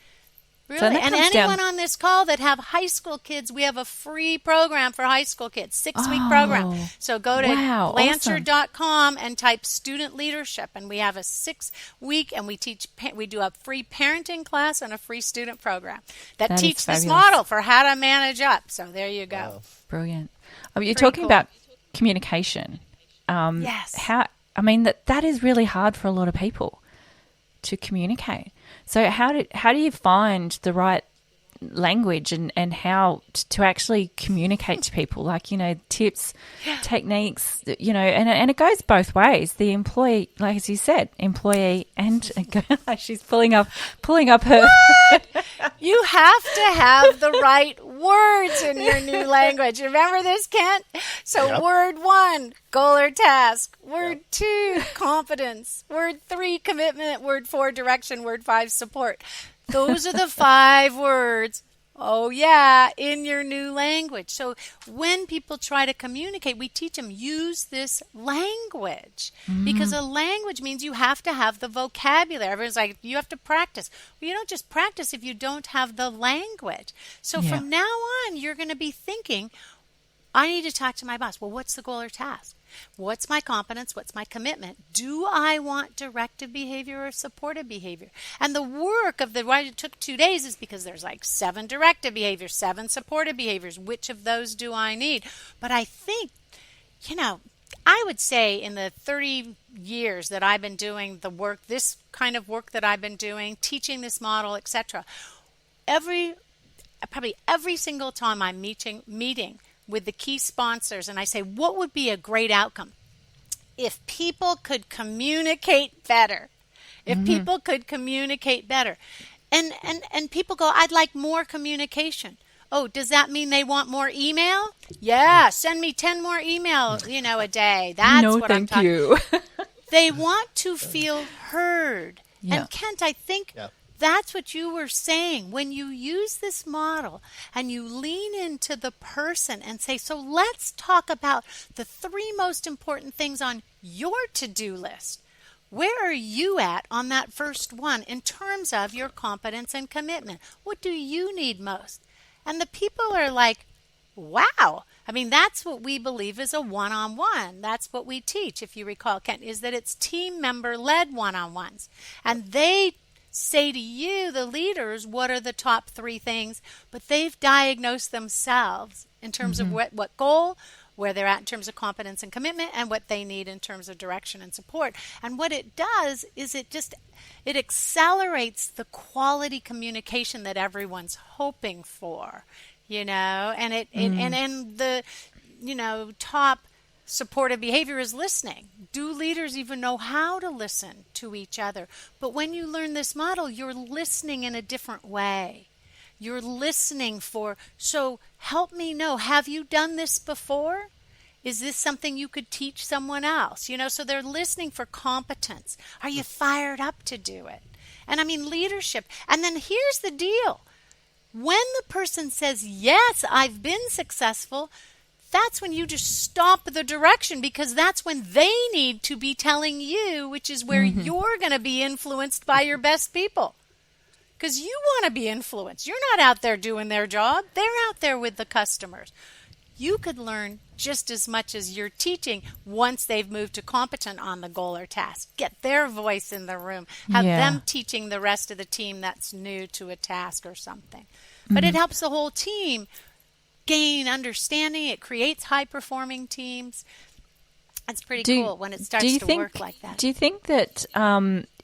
Really. So and anyone on this call that have high school kids, we have a free program for high school kids, 6-week program. So go to Blanchard.com and type student leadership. And we have a 6-week, and we do a free parenting class and a free student program that teach this model for how to manage up. So there you go. Wow. Brilliant. You're talking about communication. Yes. That is really hard for a lot of people to communicate. So how do you find the right language and how to actually communicate to people? Like, tips, techniques, and it goes both ways. The employee, like as you said, employee and she's pulling up her. You have to have the right words in your new language. Remember this, Kent? So word 1, goal or task. Word 2, competence. Word 3, commitment. Word 4, direction. Word 5, support. Those are the 5 words. Oh, yeah, in your new language. So when people try to communicate, we teach them use this language because a language means you have to have the vocabulary. Everyone's like, you have to practice. Well, you don't just practice if you don't have the language. So from now on, you're going to be thinking, I need to talk to my boss. Well, what's the goal or task? What's my competence? What's my commitment? Do I want directive behavior or supportive behavior? And the work of why it took 2 days is because there's like 7 directive behaviors, 7 supportive behaviors. Which of those do I need? But I think, I would say in the 30 years that I've been doing the work, this kind of work that I've been doing, teaching this model, etc., probably every single time I'm meeting with the key sponsors, and I say, what would be a great outcome? If people could communicate better. If people could communicate better. And people go, I'd like more communication. Oh, does that mean they want more email? Yeah, send me 10 more emails, a day. That's what I'm talking about. They want to feel heard. Yeah. And Kent, I think that's what you were saying. When you use this model and you lean into the person and say, so let's talk about the 3 most important things on your to-do list. Where are you at on that first one in terms of your competence and commitment? What do you need most? And the people are like, wow. That's what we believe is a one-on-one. That's what we teach, if you recall, Kent, is that it's team member-led one-on-ones. And they say to you, the leaders, what are the top 3 things, but they've diagnosed themselves in terms of what goal, where they're at in terms of competence and commitment, and what they need in terms of direction and support. And what it does is it accelerates the quality communication that everyone's hoping for, and and the top supportive behavior is listening. Do leaders even know how to listen to each other? But when you learn this model, you're listening in a different way. You're listening so help me know, have you done this before? Is this something you could teach someone else? So they're listening for competence. Are you fired up to do it? And leadership. And then here's the deal. When the person says, yes, I've been successful, that's when you just stop the direction, because that's when they need to be telling you, which is where you're going to be influenced by your best people. Because you want to be influenced. You're not out there doing their job. They're out there with the customers. You could learn just as much as you're teaching once they've moved to competent on the goal or task. Get their voice in the room. Have them teaching the rest of the team that's new to a task or something. But it helps the whole team gain understanding. It creates high-performing teams. It's pretty cool when it starts to work like that. Do you think that,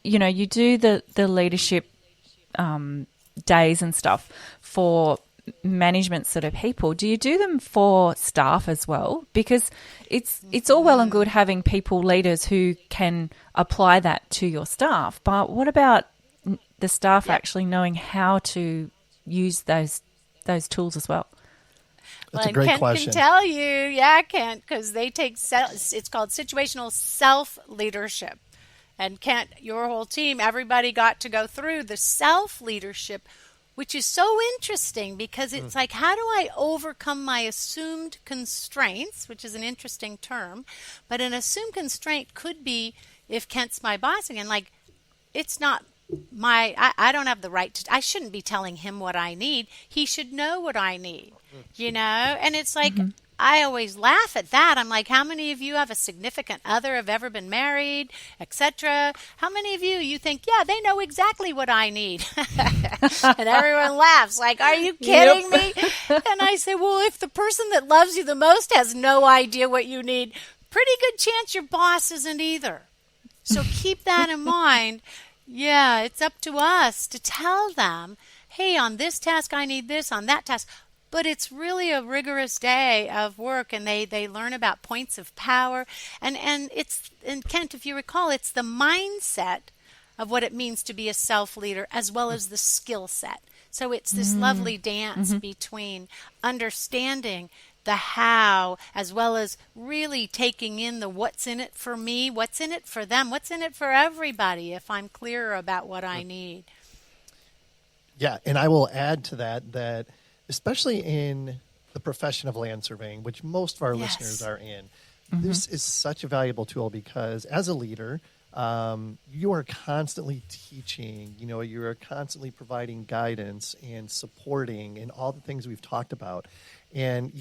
you do the leadership days and stuff for management sort of people, do you do them for staff as well? Because it's all well and good having people, leaders who can apply that to your staff, but what about the staff actually knowing how to use those tools as well? That's a great question. Kent can tell you, Kent, because they take it's called situational self-leadership. And Kent, your whole team, everybody got to go through the self-leadership, which is so interesting because it's like, how do I overcome my assumed constraints, which is an interesting term. But an assumed constraint could be, if Kent's my boss again, like, it's not I don't have the right to, I shouldn't be telling him what I need. He should know what I need, And it's like, I always laugh at that. I'm like, how many of you have a significant other, have ever been married, etc.? How many of you think, yeah, they know exactly what I need? And everyone laughs like, are you kidding me? And I say, well, if the person that loves you the most has no idea what you need, pretty good chance your boss isn't either. So keep that in mind. Yeah, it's up to us to tell them, hey, on this task I need this, on that task. But it's really a rigorous day of work, and they learn about points of power. And Kent, if you recall, it's the mindset of what it means to be a self-leader as well as the skill set. So it's this lovely dance between understanding the how as well as really taking in the what's in it for me, what's in it for them, what's in it for everybody if I'm clearer about what I need. Yeah, and I will add to that especially in the profession of land surveying, which most of our listeners are in, this is such a valuable tool because as a leader, you are constantly teaching, you are constantly providing guidance and supporting and all the things we've talked about. And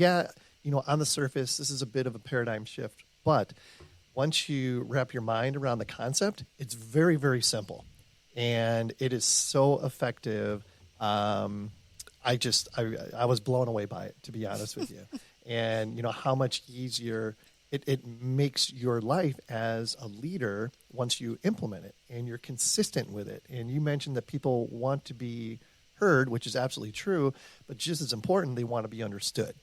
on the surface, this is a bit of a paradigm shift, but once you wrap your mind around the concept, it's very, very simple. And it is so effective. I was blown away by it, to be honest with you. And how much easier it makes your life as a leader once you implement it and you're consistent with it. And you mentioned that people want to be heard, which is absolutely true, but just as important, they want to be understood.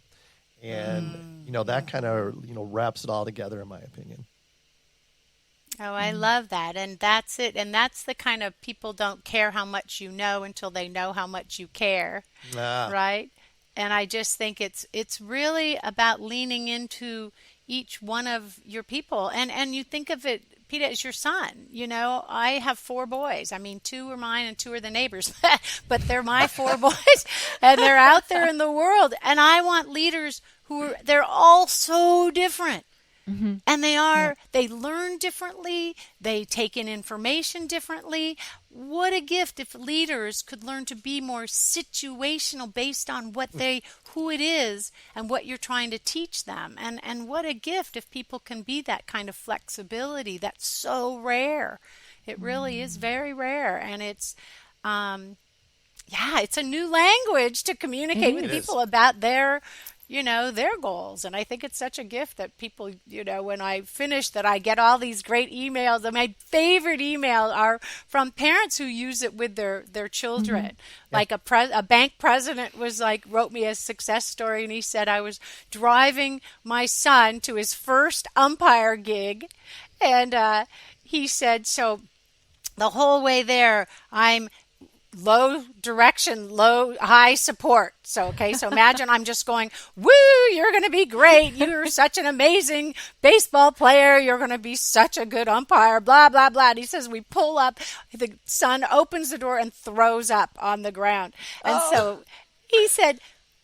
And that kind of wraps it all together, in my opinion. Oh, I love that. And that's it. And that's the kind of people don't care how much you know until they know how much you care. Right? And I just think it's really about leaning into each one of your people. And you think of it, Peter, as your son. I have 4 boys. I mean, 2 are mine and 2 are the neighbors. But they're my 4 boys. And they're out there in the world. And I want leaders they're all so different. And they learn differently, they take in information differently. What a gift if leaders could learn to be more situational based on who it is and what you're trying to teach them. And what a gift if people can be that kind of flexibility. That's so rare. It really is very rare. And it's it's a new language to communicate with people about their goals. And I think it's such a gift that people, when I finish that, I get all these great emails. And my favorite emails are from parents who use it with their children. Like a bank president wrote me a success story, and he said, I was driving my son to his first umpire gig. And he said, so the whole way there, I'm low direction, high support. So imagine I'm just going, woo, you're going to be great. You're such an amazing baseball player. You're going to be such a good umpire, blah, blah, blah. And he says, we pull up, the son opens the door and throws up on the ground. And so he said,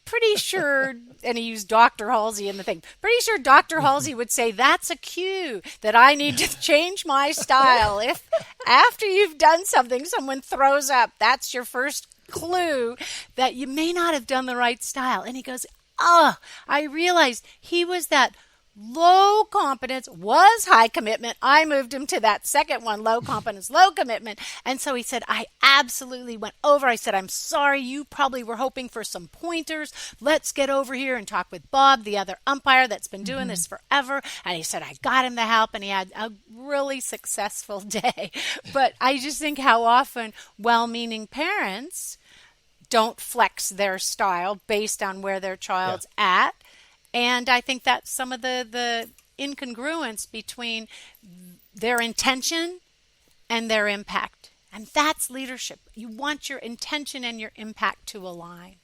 pretty sure, and he used Dr. Halsey in the thing, pretty sure Dr. Halsey would say that's a cue that I need to change my style. If after you've done something, someone throws up, that's your first clue that you may not have done the right style. And he goes, I realized he was that low competence, was high commitment. I moved him to that second one, low competence, low commitment. And so he said, I absolutely went over. I said, I'm sorry, you probably were hoping for some pointers. Let's get over here and talk with Bob, the other umpire that's been doing this forever. And he said, I got him the help, and he had a really successful day. But I just think how often well-meaning parents don't flex their style based on where their child's at. And I think that's some of the incongruence between their intention and their impact. And that's leadership. You want your intention and your impact to align.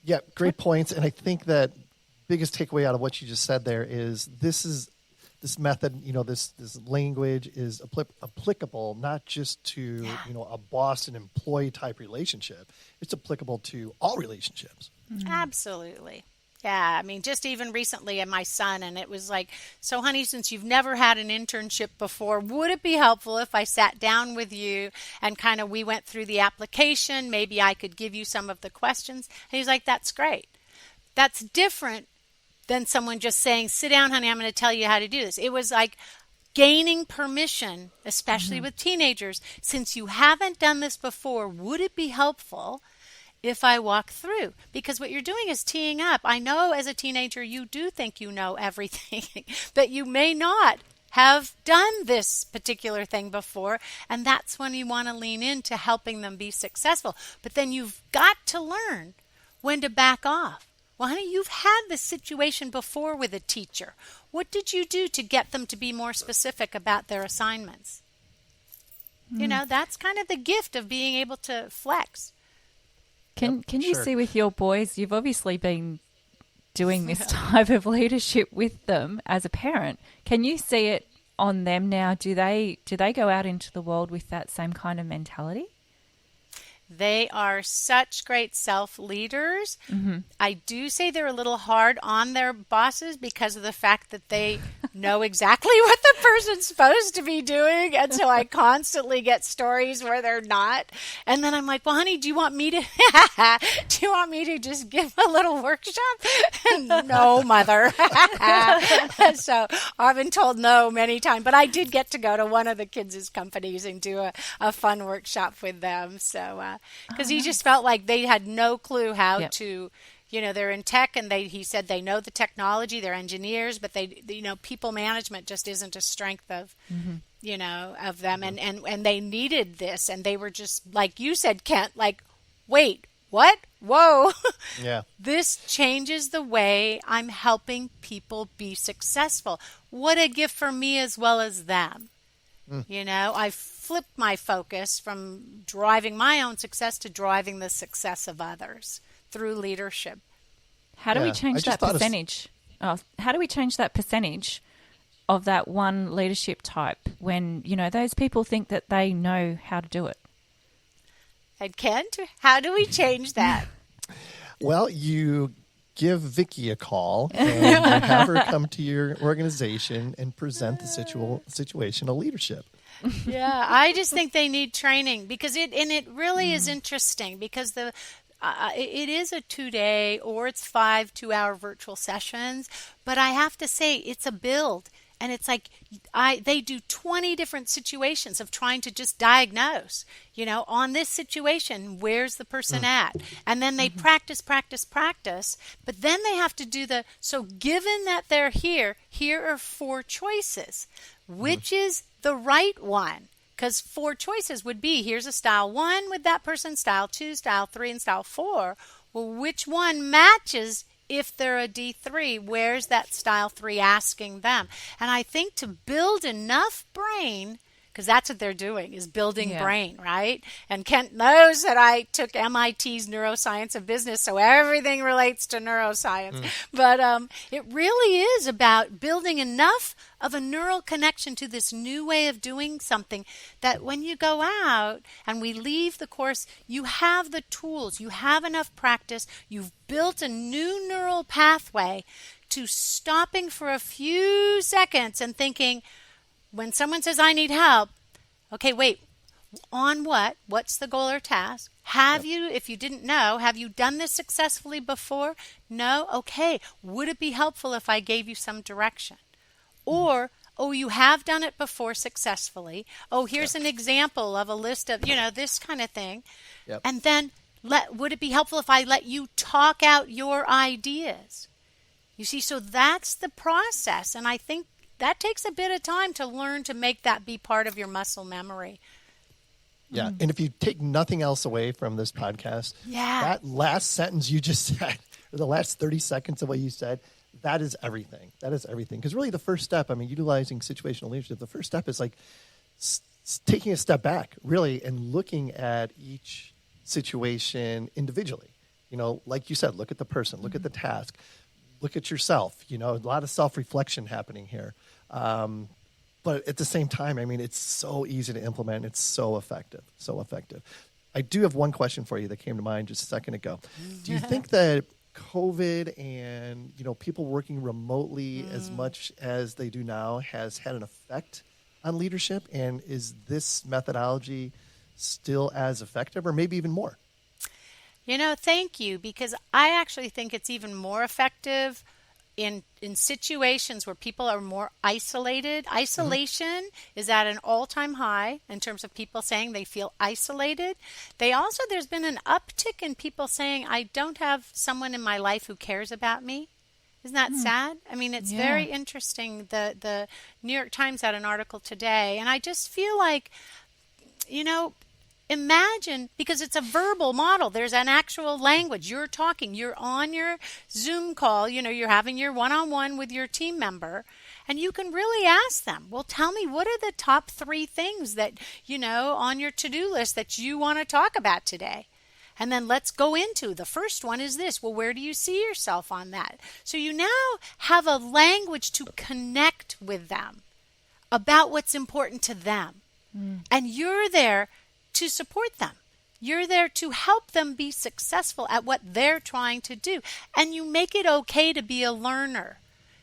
Yeah, great points. And I think that biggest takeaway out of what you just said there is this method, this language is applicable not just to, a boss and employee type relationship. It's applicable to all relationships. Absolutely. Yeah, I mean, just even recently, my son, and it was like, so honey, since you've never had an internship before, would it be helpful if I sat down with you and kind of we went through the application? Maybe I could give you some of the questions. And he's like, that's great. That's different than someone just saying, sit down, honey, I'm going to tell you how to do this. It was like gaining permission, especially with teenagers. Since you haven't done this before, would it be helpful if I walk through? Because what you're doing is teeing up. I know as a teenager you do think you know everything, but you may not have done this particular thing before, and that's when you want to lean into helping them be successful. But then you've got to learn when to back off. Well, honey, you've had this situation before with a teacher. What did you do to get them to be more specific about their assignments? That's kind of the gift of being able to flex. Can you see with your boys, you've obviously been doing this type of leadership with them as a parent. Can you see it on them now? Do they go out into the world with that same kind of mentality? They are such great self-leaders. I do say they're a little hard on their bosses because of the fact that they know exactly what the person's supposed to be doing. And so I constantly get stories where they're not. And then I'm like, well, honey, do you want me to just give a little workshop? No, mother. So I've been told no many times. But I did get to go to one of the kids' companies and do a fun workshop with them. So because he just felt like they had no clue how to, they're in tech, and he said they know the technology, they're engineers, but they people management just isn't a strength of, of them, and they needed this, and they were just like you said, Kent, like, wait, what? Whoa. Yeah. This changes the way I'm helping people be successful. What a gift for me as well as them. I flipped my focus from driving my own success to driving the success of others through leadership. How do we change that percentage? How do we change that percentage of that one leadership type when, those people think that they know how to do it? And Kent, how do we change that? Well, you give Vicky a call and have her come to your organization and present the situational leadership. Yeah, I just think they need training because it really is interesting because it is a 2-day or it's 5 2-hour virtual sessions, but I have to say it's a build. And it's like they do 20 different situations of trying to just diagnose, on this situation, where's the person at? And then they practice. But then they have to do so given that they're here are 4 choices. Which is the right one? Because 4 choices would be, here's a style 1 with that person, style 2, style 3, and style 4. Well, which one matches? If they're a D3, where's that style 3 asking them? And I think to build enough brain, because that's what they're doing, is building brain, right? And Kent knows that I took MIT's Neuroscience of Business, so everything relates to neuroscience. But it really is about building enough of a neural connection to this new way of doing something that when you go out and we leave the course, you have the tools, you have enough practice, you've built a new neural pathway to stopping for a few seconds and thinking, when someone says, I need help, okay, wait, on what? What's the goal or task? Have you, if you didn't know, have you done this successfully before? No? Okay. Would it be helpful if I gave you some direction? Or, oh, you have done it before successfully. Oh, here's an example of a list of, this kind of thing. Yep. And then would it be helpful if I let you talk out your ideas? You see, so that's the process. And I think that takes a bit of time to learn to make that be part of your muscle memory. Yeah. And if you take nothing else away from this podcast, that last sentence you just said, or the last 30 seconds of what you said, that is everything. That is everything. Because really the first step, I mean, utilizing situational leadership, the first step is like taking a step back, really, and looking at each situation individually. You know, like you said, look at the person, look at the task, look at yourself. You know, a lot of self-reflection happening here. But at the same time, I mean, it's so easy to implement. It's so effective, so effective. I do have one question for you that came to mind just a second ago. Do you think that COVID and, you know, people working remotely as much as they do now has had an effect on leadership? And is this methodology still as effective or maybe even more? You know, thank you, because I actually think it's even more effective in situations where people are more isolated. Isolation is at an all-time high in terms of people saying they feel isolated. There's been an uptick in people saying, I don't have someone in my life who cares about me. Isn't that sad? I mean, it's very interesting. The New York Times had an article today, and I just feel like, you know, imagine, because it's a verbal model. There's an actual language. You're talking. You're on your Zoom call. You know, you're having your one-on-one with your team member. And you can really ask them, well, tell me, what are the top 3 things that, you know, on your to-do list that you want to talk about today? And then let's go into the first one is this. Well, where do you see yourself on that? So you now have a language to connect with them about what's important to them. And you're there to support them. You're there to help them be successful at what they're trying to do. And you make it okay to be a learner.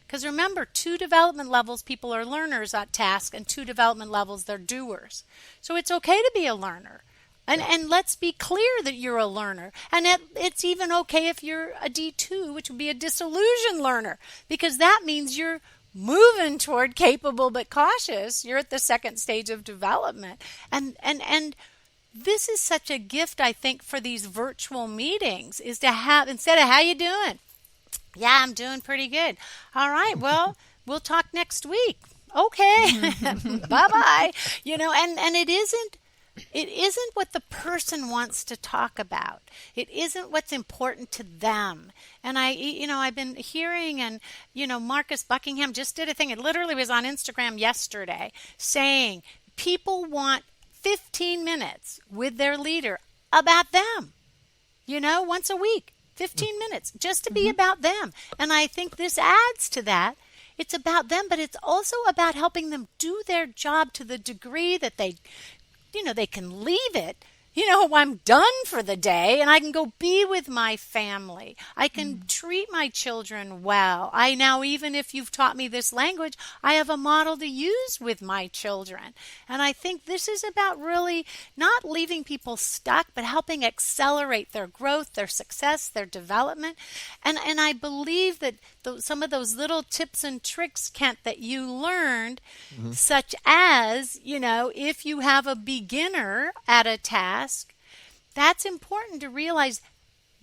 Because remember, 2 development levels, people are learners at task, and 2 development levels, they're doers. So it's okay to be a learner. And let's be clear that you're a learner. And it's even okay if you're a D2, which would be a disillusioned learner, because that means you're moving toward capable but cautious. You're at the second stage of development. And this is such a gift, I think, for these virtual meetings, is to have, instead of, how you doing? Yeah, I'm doing pretty good. All right, well, we'll talk next week. Okay, bye-bye. You know, and it isn't what the person wants to talk about. It isn't what's important to them. And I've been hearing, and, you know, Marcus Buckingham just did a thing. It literally was on Instagram yesterday saying people want 15 minutes with their leader about them, you know, once a week, 15 minutes just to be about them. And I think this adds to that. It's about them, but it's also about helping them do their job to the degree that they can leave it. You know, I'm done for the day and I can go be with my family. I can treat my children well. I now, even if you've taught me this language, I have a model to use with my children. And I think this is about really not leaving people stuck, but helping accelerate their growth, their success, their development. And I believe that some of those little tips and tricks, Kent, that you learned, such as, you know, if you have a beginner at a task, that's important to realize.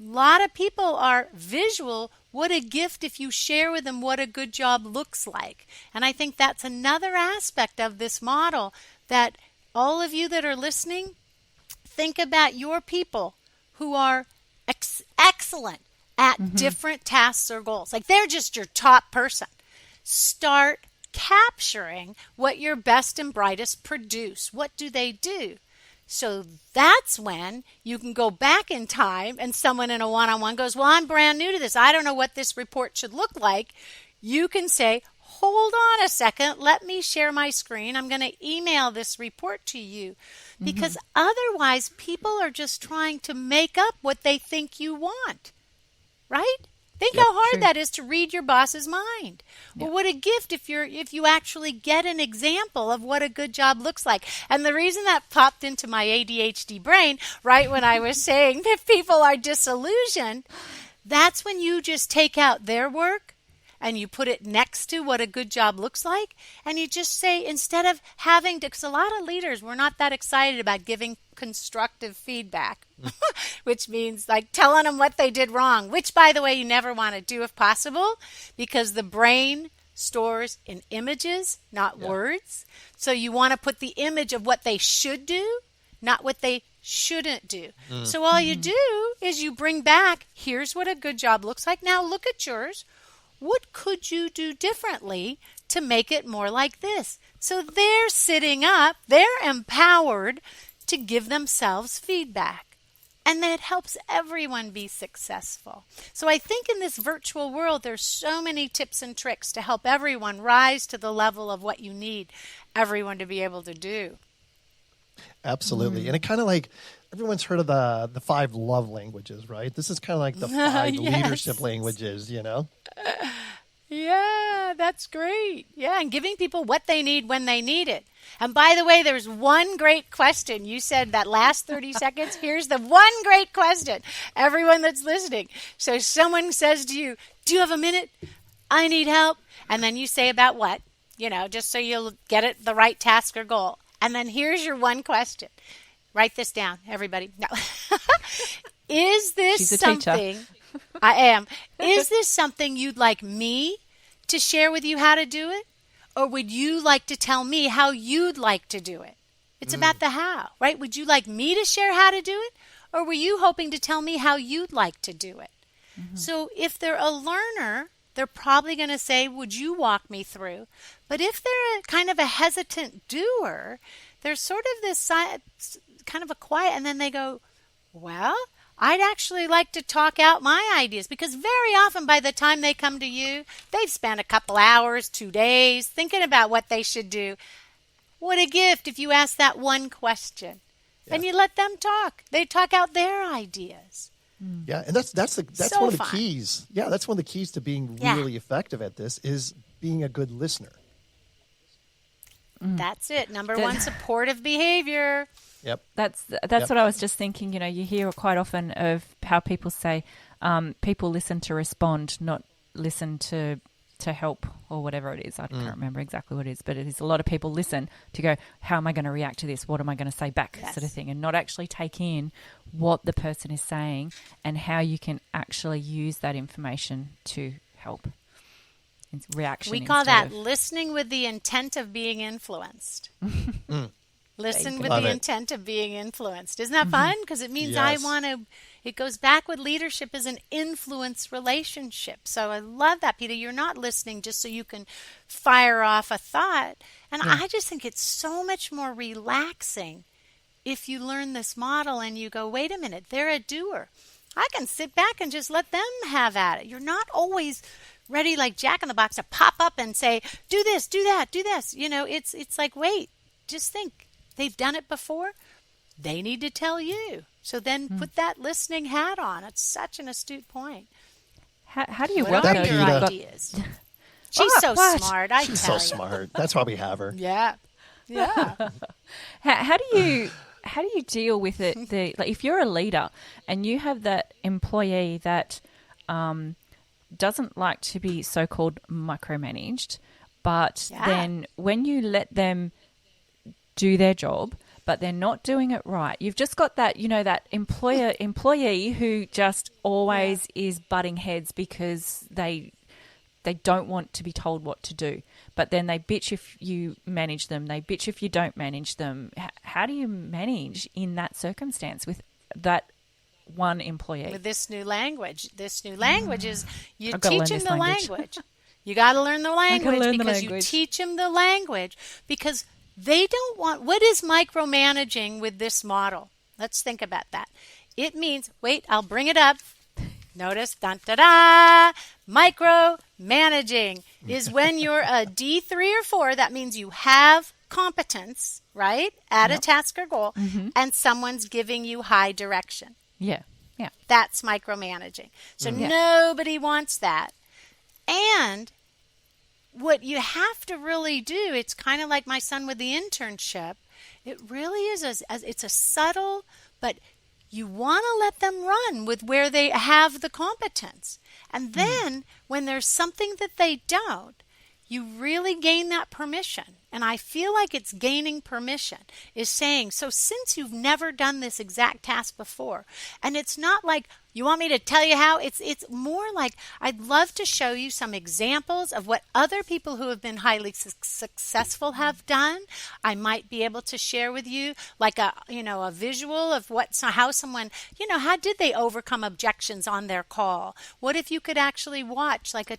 A lot of people are visual. What a gift if you share with them what a good job looks like. And I think that's another aspect of this model, that all of you that are listening, think about your people who are excellent at different tasks or goals. Like, they're just your top person. Start capturing what your best and brightest produce. What do they do? So that's when you can go back in time and someone in a one-on-one goes, well, I'm brand new to this. I don't know what this report should look like. You can say, hold on a second. Let me share my screen. I'm going to email this report to you. Because otherwise, people are just trying to make up what they think you want. Right? Think how hard that is to read your boss's mind. Well, what a gift if you actually get an example of what a good job looks like. And the reason that popped into my ADHD brain, right when I was saying that people are disillusioned, that's when you just take out their work and you put it next to what a good job looks like, and you just say, instead of having to, because a lot of leaders, we're not that excited about giving constructive feedback, which means like telling them what they did wrong, which, by the way, you never want to do if possible, because the brain stores in images, not words. So you want to put the image of what they should do not what they shouldn't do. So all you do is you bring back, here's what a good job looks like. Now look at yours. What could you do differently to make it more like this? So they're sitting up, they're empowered to give themselves feedback. And that helps everyone be successful. So I think in this virtual world, there's so many tips and tricks to help everyone rise to the level of what you need everyone to be able to do. Absolutely. And it kind of like, everyone's heard of the 5 love languages, right? This is kind of like the 5 leadership languages, you know? Yeah, that's great. Yeah, and giving people what they need when they need it. And by the way, there's one great question. You said that last 30 seconds. Here's the one great question. Everyone that's listening. So someone says to you, do you have a minute? I need help. And then you say about what? You know, just so you'll get it the right task or goal. And then here's your one question. Write this down, everybody. No. Is this something... I am. Is this something you'd like me to share with you how to do it? Or would you like to tell me how you'd like to do it? It's about the how, right? Would you like me to share how to do it? Or were you hoping to tell me how you'd like to do it? So if they're a learner, they're probably going to say, would you walk me through? But if they're kind of a hesitant doer, there's sort of this kind of a quiet, and then they go, well, I'd actually like to talk out my ideas, because very often by the time they come to you, they've spent a couple hours, 2 days thinking about what they should do. What a gift if you ask that one question and you let them talk. They talk out their ideas. Yeah, and that's So one of the fun. keys. Yeah, that's one of the keys to being really effective at this is being a good listener. That's it. Number one, supportive behavior. Yep. That's what I was just thinking. You know, you hear quite often of how people say people listen to respond, not listen to help or whatever it is. I can't remember exactly what it is, but it is a lot of people listen to go, how am I going to react to this? What am I going to say back? Yes. Sort of thing, and not actually take in what the person is saying and how you can actually use that information to help. It's reaction. We call that of, listening with the intent of being influenced. Listen with Love the it. intent of being influenced. Isn't that fun? Because it means I Yes. want to, it goes back with leadership as an influence relationship. So I love that, Peter. You're not listening just so you can fire off a thought. And I just think it's so much more relaxing if you learn this model and you go, wait a minute, they're a doer. I can sit back and just let them have at it. You're not always ready like Jack in the Box to pop up and say, do this, do that, do this. You know, it's like, wait, just think. They've done it before. They need to tell you. So then put that listening hat on. It's such an astute point. how do you What work are though? your You've got- ideas? She's so what? smart, I She's tell so you. smart. That's why we have her. Yeah. Yeah. How do you deal with it? Like if you're a leader and you have that employee that doesn't like to be so-called micromanaged, but then when you let them do their job, but they're not doing it right, you've just got that, you know, that employee who just always is butting heads because they don't want to be told what to do, but then they bitch if you manage them, they bitch if you don't manage them. How do you manage in that circumstance with that one employee? With this new language. This new language is you I've gotta teach learn them this the language. language. You got to learn the language learn the because you language. teach them the language because they don't want. What is micromanaging with this model? Let's think about that. It means, wait, I'll bring it up. Notice, dun da da. Micromanaging is when you're a D3 or 4. That means you have competence, right, at a task or goal, and someone's giving you high direction. Yeah. That's micromanaging. So nobody wants that. And what you have to really do, it's kind of like my son with the internship. It really is, it's a subtle, but you want to let them run with where they have the competence. And then when there's something that they don't, you really gain that permission. And I feel like it's gaining permission, is saying, so since you've never done this exact task before, and it's not like You want me to tell you how? It's more like I'd love to show you some examples of what other people who have been highly successful have done. I might be able to share with you like a visual of how someone, how did they overcome objections on their call? What if you could actually watch like a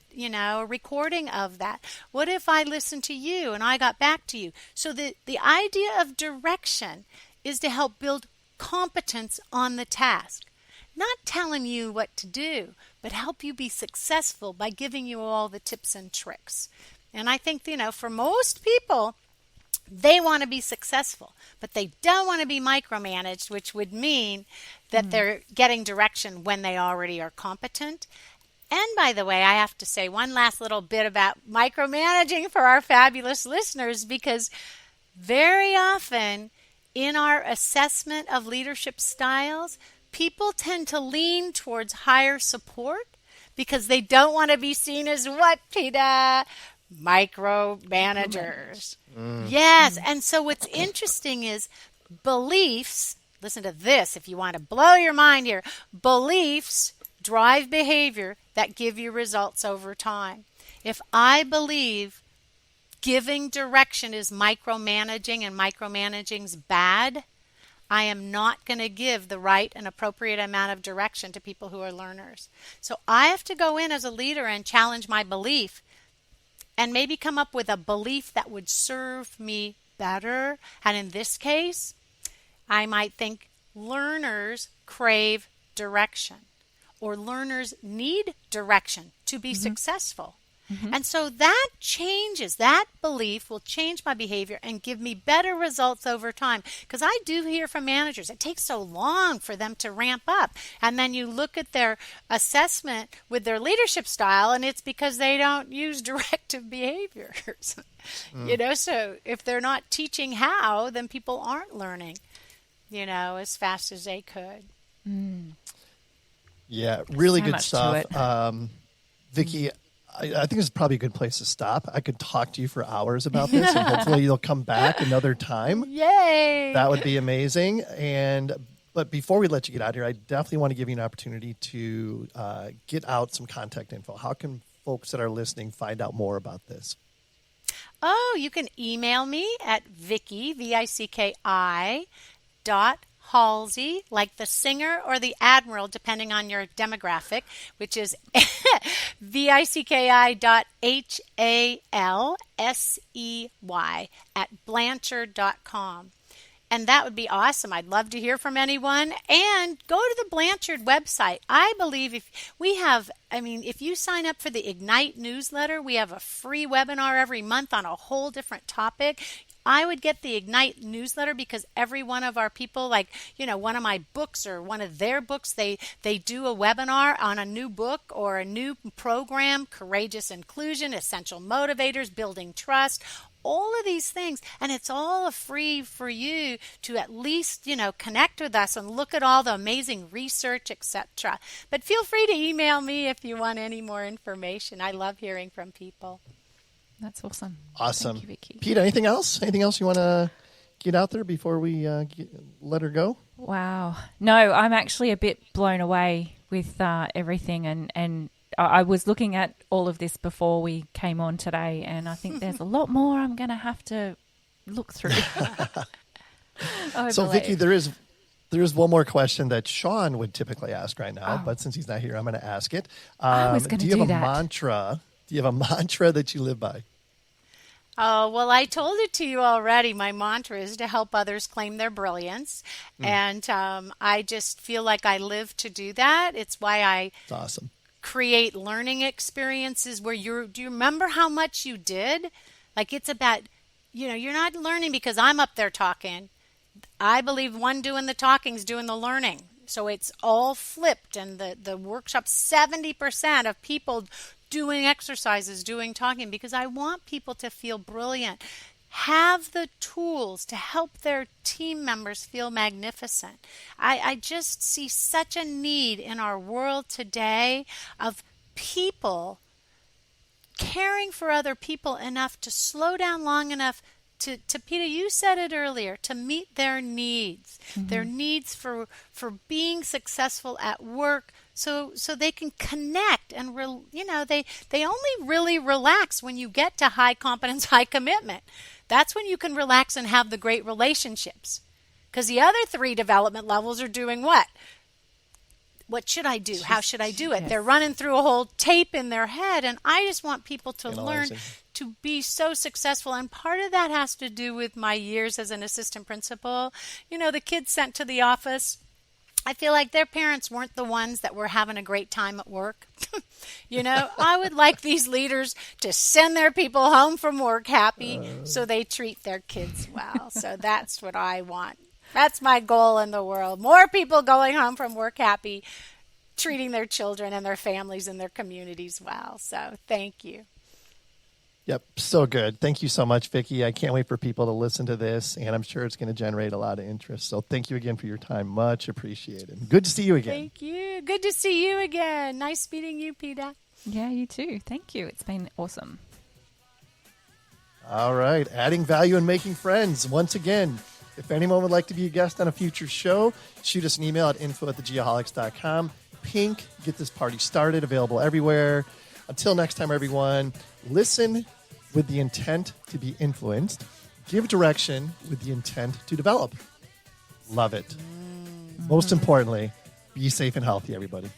recording of that? What if I listened to you and I got back to you? So the idea of direction is to help build competence on the task. Not telling you what to do, but help you be successful by giving you all the tips and tricks. And I think, for most people, they want to be successful, but they don't want to be micromanaged, which would mean that they're getting direction when they already are competent. And by the way, I have to say one last little bit about micromanaging for our fabulous listeners, because very often in our assessment of leadership styles, people tend to lean towards higher support because they don't want to be seen as what, Peter? Micromanagers. Yes. And so what's interesting is beliefs, listen to this if you want to blow your mind here, beliefs drive behavior that give you results over time. If I believe giving direction is micromanaging and micromanaging's bad, I am not going to give the right and appropriate amount of direction to people who are learners. So I have to go in as a leader and challenge my belief and maybe come up with a belief that would serve me better. And in this case, I might think learners crave direction, or learners need direction to be successful. And so that belief will change my behavior and give me better results over time. Because I do hear from managers, it takes so long for them to ramp up. And then you look at their assessment with their leadership style, and it's because they don't use directive behaviors. So if they're not teaching how, then people aren't learning, as fast as they could. Yeah, really so good much stuff. Vicky, I think this is probably a good place to stop. I could talk to you for hours about this, and hopefully you'll come back another time. Yay! That would be amazing. But before we let you get out here, I definitely want to give you an opportunity to get out some contact info. How can folks that are listening find out more about this? Oh, you can email me at Vicky, Vicki, Halsey, like the singer or the admiral, depending on your demographic, which is vicki.halsey @blanchard.com. And that would be awesome. I'd love to hear from anyone. And go to the Blanchard website. I believe if you sign up for the Ignite newsletter, we have a free webinar every month on a whole different topic. I would get the Ignite newsletter because every one of our people, one of my books or one of their books, they do a webinar on a new book or a new program, Courageous Inclusion, Essential Motivators, Building Trust, all of these things. And it's all free for you to at least, connect with us and look at all the amazing research, etc. But feel free to email me if you want any more information. I love hearing from people. That's awesome. Awesome. Thank you, Vicky. Pete, anything else? Anything else you want to get out there before we let her go? Wow. No, I'm actually a bit blown away with everything. And I was looking at all of this before we came on today, and I think there's a lot more I'm going to have to look through. So, Vicky, there is one more question that Sean would typically ask right now, but since he's not here, I'm going to ask it. I was going to do that. Mantra? Do you have a mantra that you live by? Oh, well, I told it to you already. My mantra is to help others claim their brilliance. And I just feel like I live to do that. It's why That's awesome. Create learning experiences where do you remember how much you did? Like it's about, you're not learning because I'm up there talking. I believe one doing the talking is doing the learning. So it's all flipped. And the workshop, 70% of people doing exercises, doing talking, because I want people to feel brilliant, have the tools to help their team members feel magnificent. I just see such a need in our world today of people caring for other people enough to slow down long enough to Peter, you said it earlier, to meet their needs, their needs for being successful at work, so they can connect and they only really relax when you get to high competence, high commitment. That's when you can relax and have the great relationships. Because the other 3 development levels are doing what? What should I do? How should I do it? They're running through a whole tape in their head, and I just want people to learn to be so successful. And part of that has to do with my years as an assistant principal. The kids sent to the office, I feel like their parents weren't the ones that were having a great time at work. I would like these leaders to send their people home from work happy so they treat their kids well. So that's what I want. That's my goal in the world. More people going home from work happy, treating their children and their families and their communities well. So thank you. Yep, so good. Thank you so much, Vicky. I can't wait for people to listen to this, and I'm sure it's going to generate a lot of interest. So thank you again for your time. Much appreciated. Good to see you again. Thank you. Good to see you again. Nice meeting you, Peter. Yeah, you too. Thank you. It's been awesome. All right, adding value and making friends. Once again, if anyone would like to be a guest on a future show, shoot us an email at info@thegeoholics.com. Pink, get this party started, available everywhere. Until next time, everyone, listen with the intent to be influenced. Give direction with the intent to develop. Love it. Most importantly, be safe and healthy, everybody.